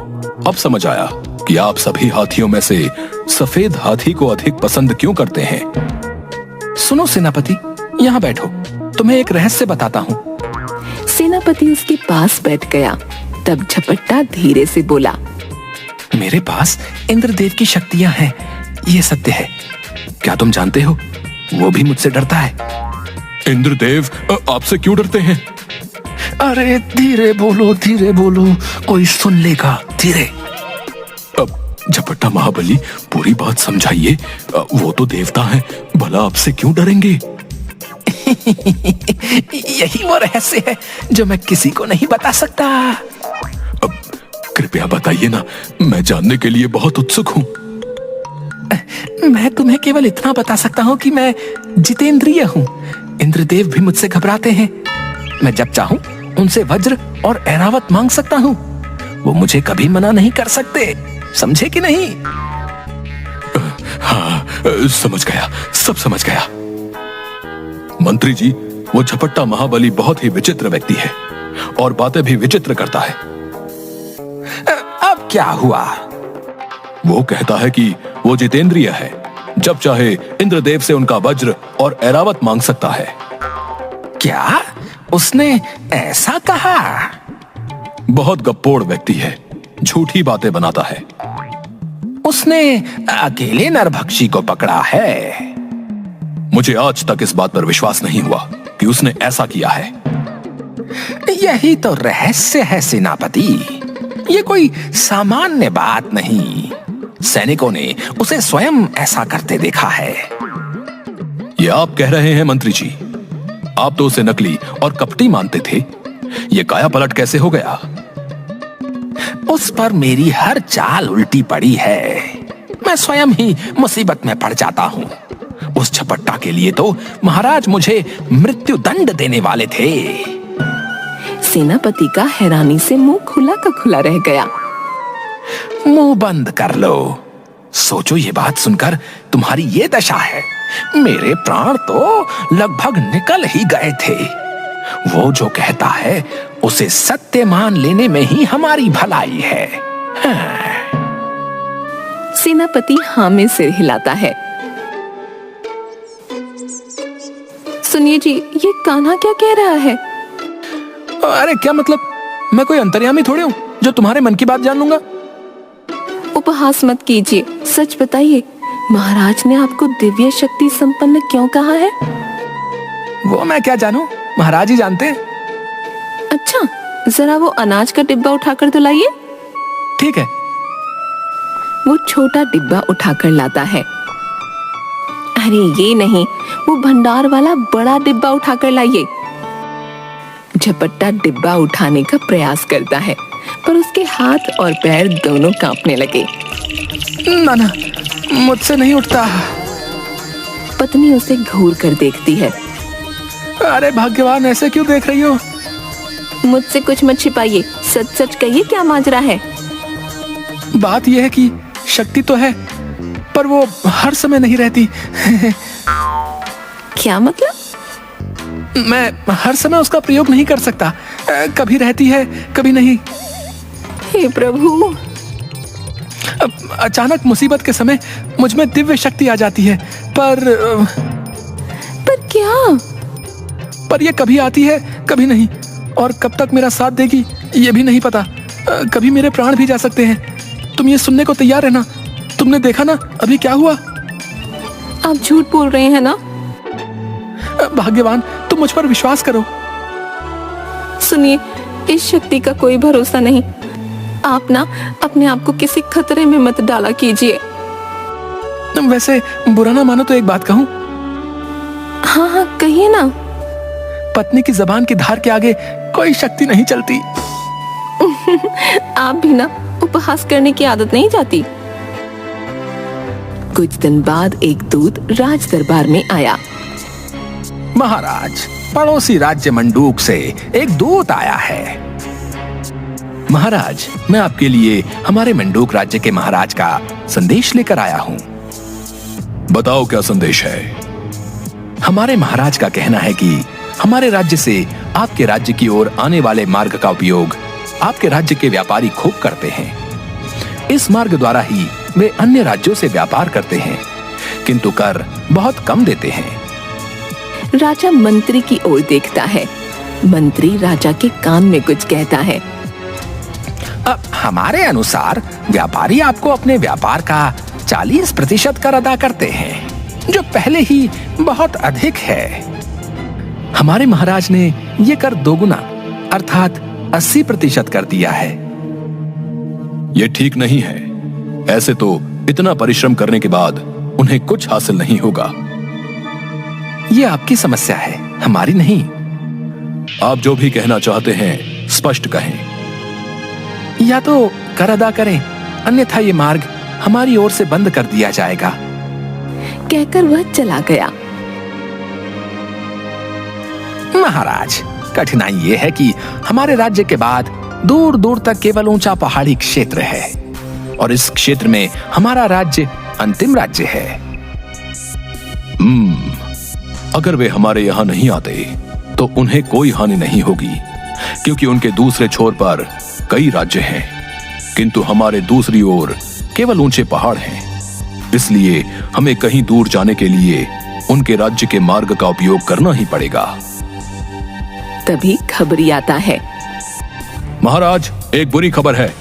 अब समझ आया कि आप सभी हाथियों में से सफेद हाथी को अधिक पसंद क्यों करते हैं। सुनो सेनापति, यहाँ बैठो, तुम्हें एक रहस्य बताता हूँ। सेनापति उसके पास बैठ गया। तब झपट्टा धीरे से बोला, मेरे पास इंद्रदेव की शक्तियां हैं, ये सत्य है। क्या तुम जानते हो, वो भी मुझसे डरता है। इंद्रदेव आपसे क्यों डरते हैं? अरे धीरे बोलो, कोई सुन लेगा, धीरे। अब झपट्टा महाबली, पूरी बात समझाइए। वो तो देवता हैं, भला आपसे क्यों डरेंगे? यही वो रहस्य है जो मैं किसी को नहीं बता सकता। अब कृपया बताइए ना, मैं जानने के लिए बहुत उत्सुक हूँ। मैं तुम्हें केवल इतना बता सकता हूँ कि मैं जितेंद्रिय हूँ। इंद्रदेव भी मुझसे घबराते हैं। मैं जब चाहूँ उनसे वज्र और ऐरावत मांग सकता हूँ। वो मुझे कभी मना नहीं कर सकते, समझे कि नहीं? हाँ, समझ गया, सब समझ गया। मंत्री जी, वो झपट्टा महाबली बहुत ही विचित्र व्यक्ति है और बातें भी विचित्र करता है। अब क्या हुआ? वो कहता है कि वो जितेंद्रिय है, जब चाहे इंद्रदेव से उनका वज्र और ऐरावत मांग सकता है। क्या उसने ऐसा कहा? बहुत गप्पोड़ व्यक्ति है, झूठी बातें बनाता है। उसने अकेले नरभक्षी को पकड़ा है। मुझे आज तक इस बात पर विश्वास नहीं हुआ कि उसने ऐसा किया है। यही तो रहस्य है सेनापति, ये कोई सामान्य बात नहीं। सैनिकों ने उसे स्वयं ऐसा करते देखा है। ये आप कह रहे हैं मंत्री जी? आप तो उसे नकली और कपटी मानते थे, ये काया पलट कैसे हो गया? उस पर मेरी हर चाल उल्टी पड़ी है। मैं स्वयं ही मुसीबत में पड़ जाता हूँ। उस झपट्टा के लिए तो महाराज मुझे मृत्यु दंड देने वाले थे। सेनापति का हैरानी से मुंह खुला का खुला रह गया। मुंह बंद कर लो। सोचो, ये बात सुनकर तुम्हारी ये दशा है, मेरे प्राण तो लगभग निकल ही गए थे। वो जो कहता है उसे सत्य मान लेने में ही हमारी भलाई है। हाँ। सेनापति हाँ में सिर हिलाता है। सुनिए जी, ये कान्हा क्या कह रहा है? अरे क्या मतलब, मैं कोई अंतर्यामी थोड़ी हूँ जो तुम्हारे मन की बात जान लूंगा। उपहास मत कीजिए, सच बताइए, महाराज ने आपको दिव्य शक्ति संपन्न क्यों कहा है? वो मैं क्या जानूं, महाराज ही जानते हैं। अच्छा, जरा वो अनाज का डिब्बा उठाकर तो लाइए। ठीक है। वो छोटा डिब्बा उठाकर लाता है। अरे ये नहीं, वो भंडार वाला बड़ा डिब्बा उठाकर लाइए। झपट्टा डिब्बा उठाने का प्रयास करता है, पर उसके हाथ और पैर दोनों कांपने लगे। ना ना, मुझसे नहीं उठता। पत्नी उसे घूर कर देखती है। अरे भाग्यवान, ऐसे क्यों देख रही हो? मुझसे कुछ मत छिपाइए, सच सच कहिए, क्या माजरा है? बात यह है कि शक्ति तो है, पर वो हर समय नहीं रहती। क्या मतलब? मैं हर समय उसका प्रयोग नहीं कर सकता। कभी रहती है, कभी नहीं। हे प्रभु! अचानक मुसीबत के समय मुझ में दिव्य शक्ति आ जाती है, पर क्या? पर ये कभी आती है, कभी नहीं, और कब तक मेरा साथ देगी ये भी नहीं पता। कभी मेरे प्राण भी जा सकते हैं। तुम ये सुनने को तैयार है ना? तुमने देखा ना अभी क्या हुआ? आप झूठ बोल रहे हैं ना? भाग्यवान, तुम मुझ पर विश्वास करो। सुनिए, इस शक्ति का कोई भरोसा नहीं। आप ना अपने आप को किसी खतरे में मत डाला कीजिए। वैसे बुरा ना मानो तो एक बात कहूं? हाँ हाँ कहिए ना। पत्नी की जबान की धार के आगे कोई शक्ति नहीं चलती। आप भी ना उपहास करने की आदत नहीं जाती। कुछ दिन बाद एक दूत राज दरबार में आया। महाराज, पड़ोसी राज्य मंडूक से एक दूत आया है। महाराज, मैं आपके लिए हमारे मंडूक राज्य के महाराज का संदेश लेकर आया हूँ। बताओ क्या संदेश है? हमारे महाराज का कहना है कि हमारे राज्य से आपके राज्य की ओर आने वाले मार्ग का उपयोग आपके राज्य के व्यापारी खूब करते हैं। इस मार्ग द्वारा ही वे अन्य राज्यों से व्यापार करते हैं, किंतु कर बहुत कम देते हैं। राजा मंत्री की ओर देखता है। मंत्री राजा के कान में कुछ कहता है। अब हमारे अनुसार व्यापारी आपको अपने व्यापार का 40% कर अदा करते हैं, जो पहले ही बहुत अधिक है। हमारे महाराज ने ये कर दोगुना अर्थात 80% कर दिया है। ये ठीक नहीं है। ऐसे तो इतना परिश्रम करने के बाद उन्हें कुछ हासिल नहीं होगा। ये आपकी समस्या है, हमारी नहीं। आप जो भी कहना चाहते हैं स्पष्ट कहें। या तो कर अदा करें, अन्यथा ये मार्ग हमारी ओर से बंद कर दिया जाएगा। कहकर वह चला गया। महाराज, कठिनाई ये है कि हमारे राज्य के बाद दूर दूर तक केवल ऊंचा पहाड़ी क्षेत्र है और इस क्षेत्र में हमारा राज्य अंतिम राज्य है। अगर वे हमारे यहाँ नहीं आते तो उन्हें कोई हानि नहीं होगी, क्योंकि उनके दूसरे छोर पर कई राज्य हैं, किंतु हमारे दूसरी ओर केवल ऊंचे पहाड़ हैं। इसलिए हमें कहीं दूर जाने के लिए उनके राज्य के मार्ग का उपयोग करना ही पड़ेगा। तभी खबरी आता है। महाराज, एक बुरी खबर है।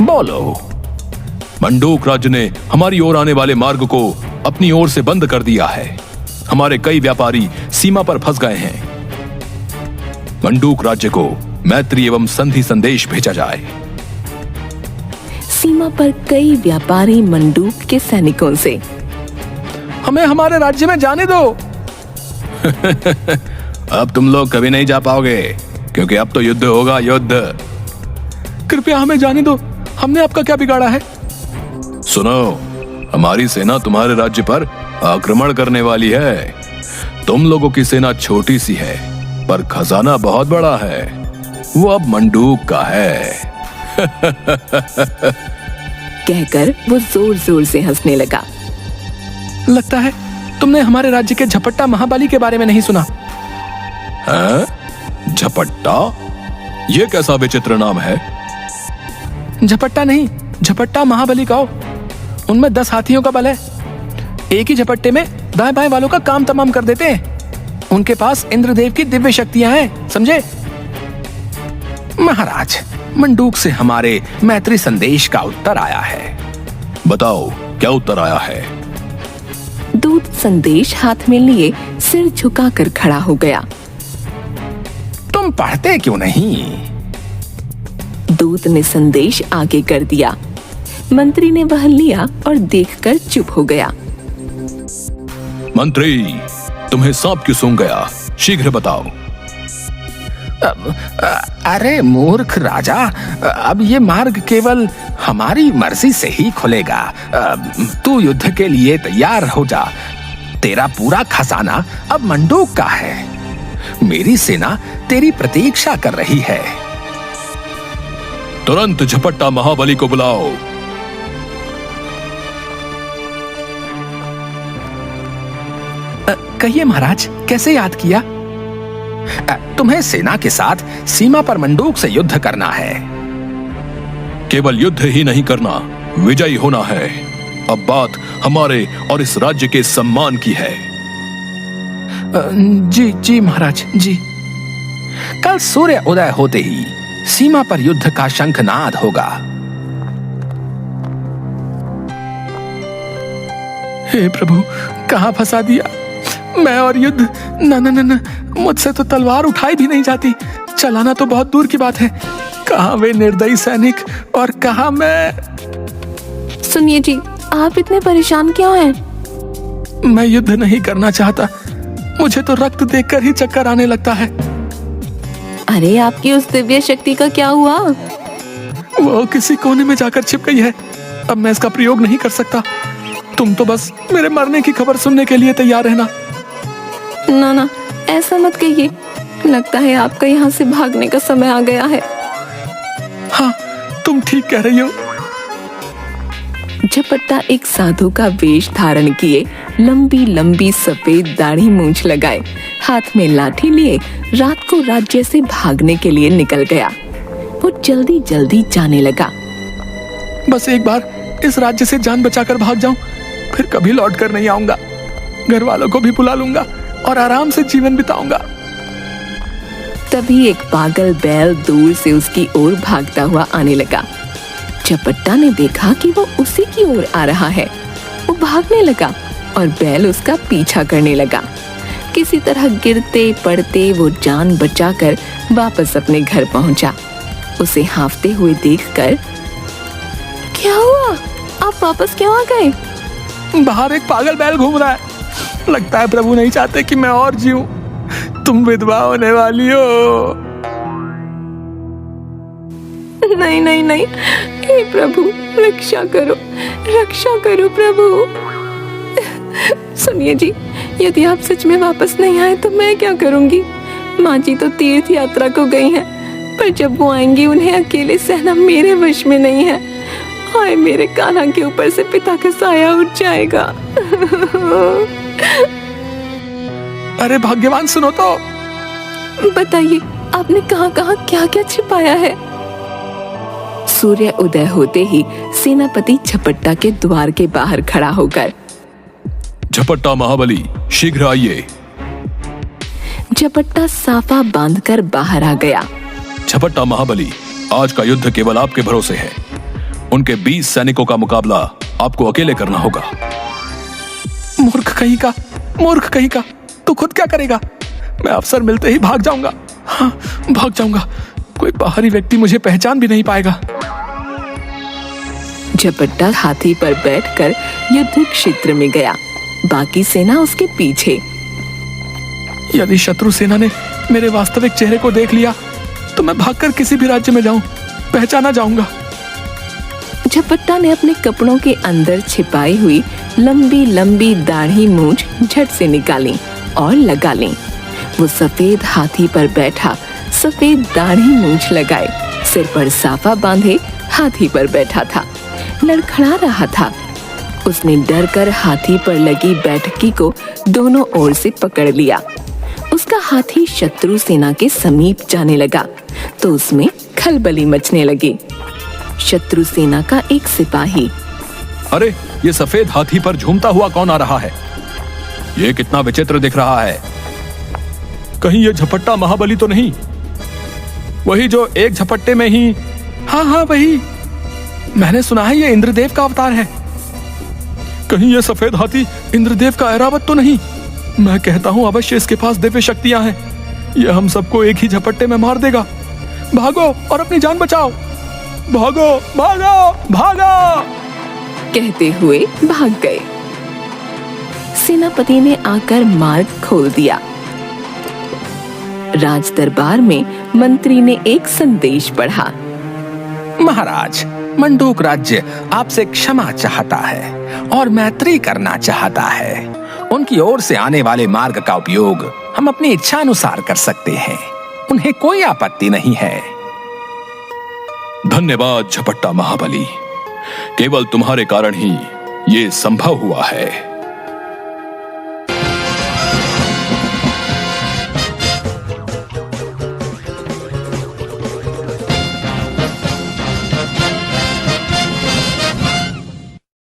बोलो। मंडूक राज्य ने हमारी ओर आने वाले मार्ग को अपनी ओर से बंद कर दिया है। हमारे कई व्यापारी सीमा पर फंस गए हैं। मंडूक राज्य को मैत्री एवं संधि संदेश भेजा जाए। सीमा पर कई व्यापारी मंडूक के सैनिकों से। हमें हमारे राज्य में जाने दो। अब तुम लोग कभी नहीं जा पाओगे, क्योंकि अब तो युद्ध होगा, युद्ध। कृपया हमें जाने दो, हमने आपका क्या बिगाड़ा है? सुनो, हमारी सेना तुम्हारे राज्य पर आक्रमण करने वाली है। तुम लोगों की सेना छोटी सी है, पर खजाना बहुत बड़ा है। वो अब मंडूक का है। कहकर वो जोर जोर से हंसने लगा। लगता है तुमने हमारे राज्य के झपट्टा महाबली के बारे में नहीं सुना। झपट्टा? ये कैसा विचित्र नाम है? झपट्टा नहीं, झपट्टा महाबली कहो। उनमें 10 हाथियों का बल है। एक ही झपट्टे में दाएं बाएं वालों का काम तमाम कर देते हैं। उनके पास इंद्रदेव की दिव्य शक्तियां हैं, समझे? महाराज, मंडूक से हमारे मैत्री संदेश का उत्तर आया है। बताओ, क्या उत्तर आया है? दूत संदेश हाथ में लिए सिर झुकाकर खड़ा हो गया। तुम पढ़ते क्यों नहीं? दूत ने संदेश आगे कर दिया। मंत्री ने वह लिया और देखकर चुप हो गया। मंत्री, तुम्हें सांप क्यों सूंघ गया? शीघ्र बताओ। अरे मूर्ख राजा, अब ये मार्ग केवल हमारी मर्जी से ही खुलेगा। तू युद्ध के लिए तैयार हो जा। तेरा पूरा खजाना अब मंडूक का है। मेरी सेना तेरी प्रतीक्षा कर रही है। तुरंत झपट्टा महाबली को बुलाओ। कहिए महाराज, कैसे याद किया? तुम्हें सेना के साथ सीमा पर मंडूक से युद्ध करना है। केवल युद्ध ही नहीं करना, विजयी होना है। अब बात हमारे और इस राज्य के सम्मान की है। जी जी महाराज जी। कल सूर्य उदय होते ही सीमा पर युद्ध का शंखनाद होगा। हे प्रभु, कहां फंसा दिया मैं और युद्ध। न न न न, मुझसे तो तलवार उठाई भी नहीं जाती। चलाना तो बहुत दूर की बात है। कहाँ वे निर्दयी सैनिक और कहाँ मैं। सुनिए जी, आप इतने परेशान क्यों हैं? मैं युद्ध नहीं करना चाहता। मुझे तो रक्त देखकर ही चक्कर आने लगता है। अरे आपकी उस दिव्य शक्ति का क्या हुआ? वो किसी कोने में जाकर छिप गई है। अब मैं इसका प्रयोग नहीं कर सकता। तुम तो बस मेरे मरने की खबर सुनने के लिए तैयार रहना। ना ना, ऐसा मत कहिए। लगता है आपका यहाँ से भागने का समय आ गया है। हाँ, तुम ठीक कह रही हो। झपट्टा एक साधु का वेश धारण किए, लंबी लंबी सफेद दाढ़ी मूंछ लगाए, हाथ में लाठी लिए रात को राज्य से भागने के लिए निकल गया। वो जल्दी जल्दी जाने लगा। बस एक बार इस राज्य से जान बचाकर भाग जाऊं, फिर कभी लौट कर नहीं आऊंगा। घर वालों को भी बुला लूंगा और आराम से जीवन बिताऊंगा। तभी एक पागल बैल दूर से उसकी ओर भागता हुआ आने लगा। झपट्टा ने देखा कि वो उसी की ओर आ रहा है। वो भागने लगा और बैल उसका पीछा करने लगा। किसी तरह गिरते पड़ते वो जान बचाकर वापस अपने घर पहुंचा। उसे हांफते हुए देखकर, क्या हुआ? आप वापस क्यों आ गए? बाहर एक पागल बैल घूम रहा है। लगता है प्रभु नहीं चाहते कि मैं और जीऊं। तुम विधवा होने वाली हो। नहीं नहीं नहीं, हे प्रभु रक्षा करो प्रभु। सुनिए जी, यदि आप सच में वापस नहीं आए तो मैं क्या करूंगी? माँ जी तो तीर्थ यात्रा को गई हैं, पर जब वो आएंगी उन्हें अकेले सहना मेरे वश में नहीं है। हाय, मेरे कान्हा के ऊपर से पिता का साया उठ जाएगा। अरे भाग्यवान, सुनो तो। बताइए, आपने कहाँ कहाँ क्या क्या छिपाया है? सूर्य उदय होते ही सेनापति झपट्टा के द्वार के बाहर खड़ा होकर, झपट्टा महाबली, शीघ्र आइए। झपट्टा साफा बांधकर बाहर आ गया। झपट्टा महाबली, आज का युद्ध केवल आपके भरोसे है। उनके 20 सैनिकों का मुकाबला आपको अकेले करना होगा। मूर्ख कहीं का, तू खुद क्या करेगा? मैं अवसर मिलते ही भाग जाऊंगा। हाँ, भाग जाऊंगा। कोई बाहरी व्यक्ति मुझे पहचान भी नहीं पाएगा। झपट्टा हाथी पर बैठकर युद्ध क्षेत्र में गया, बाकी सेना उसके पीछे। यदि शत्रु सेना ने मेरे वास्तविक चेहरे को देख लिया तो मैं भागकर किसी भी राज्य में जाऊं, पहचाना जाऊंगा। झपट्टा ने अपने कपड़ों के अंदर छिपाई हुई लंबी लंबी दाढ़ी मूंछ झट से निकाली और लगा ली। वो सफेद हाथी पर बैठा, सफेद दाढ़ी मूंछ लगाए, सिर पर साफा बांधे हाथी पर बैठा था, लड़खड़ा रहा था। उसने डर कर हाथी पर लगी बैठकी को दोनों ओर से पकड़ लिया। उसका हाथी शत्रु सेना के समीप जाने लगा तो उसमें खलबली मचने लगी। शत्रु सेना का एक सिपाही, अरे, ये सफेद हाथी पर झूमता हुआ कौन आ रहा है? ये कितना विचित्र दिख रहा है। कहीं ये झपट्टा महाबली तो नहीं? वही जो एक झपट्टे में ही। हाँ, वही। मैंने सुना है ये इंद्रदेव का अवतार है। कहीं ये सफेद हाथी इंद्रदेव का ऐरावत तो नहीं? मैं कहता हूं अवश्य इसके पास दिव्य शक्तियां हैं। ये हम सबको एक ही झपट्टे में मार देगा। भागो और अपनी जान बचाओ। भागो भागो भागो, कहते हुए भाग गए। सेनापति ने आकर मार्ग खोल दिया। राज दरबार में मंत्री ने एक संदेश पढ़ा। महाराज, मंडूक राज्य आपसे क्षमा चाहता है और मैत्री करना चाहता है। उनकी ओर से आने वाले मार्ग का उपयोग हम अपनी इच्छा अनुसार कर सकते हैं। उन्हें कोई आपत्ति नहीं है। धन्यवाद झपट्टा महाबली, केवल तुम्हारे कारण ही ये संभव हुआ है।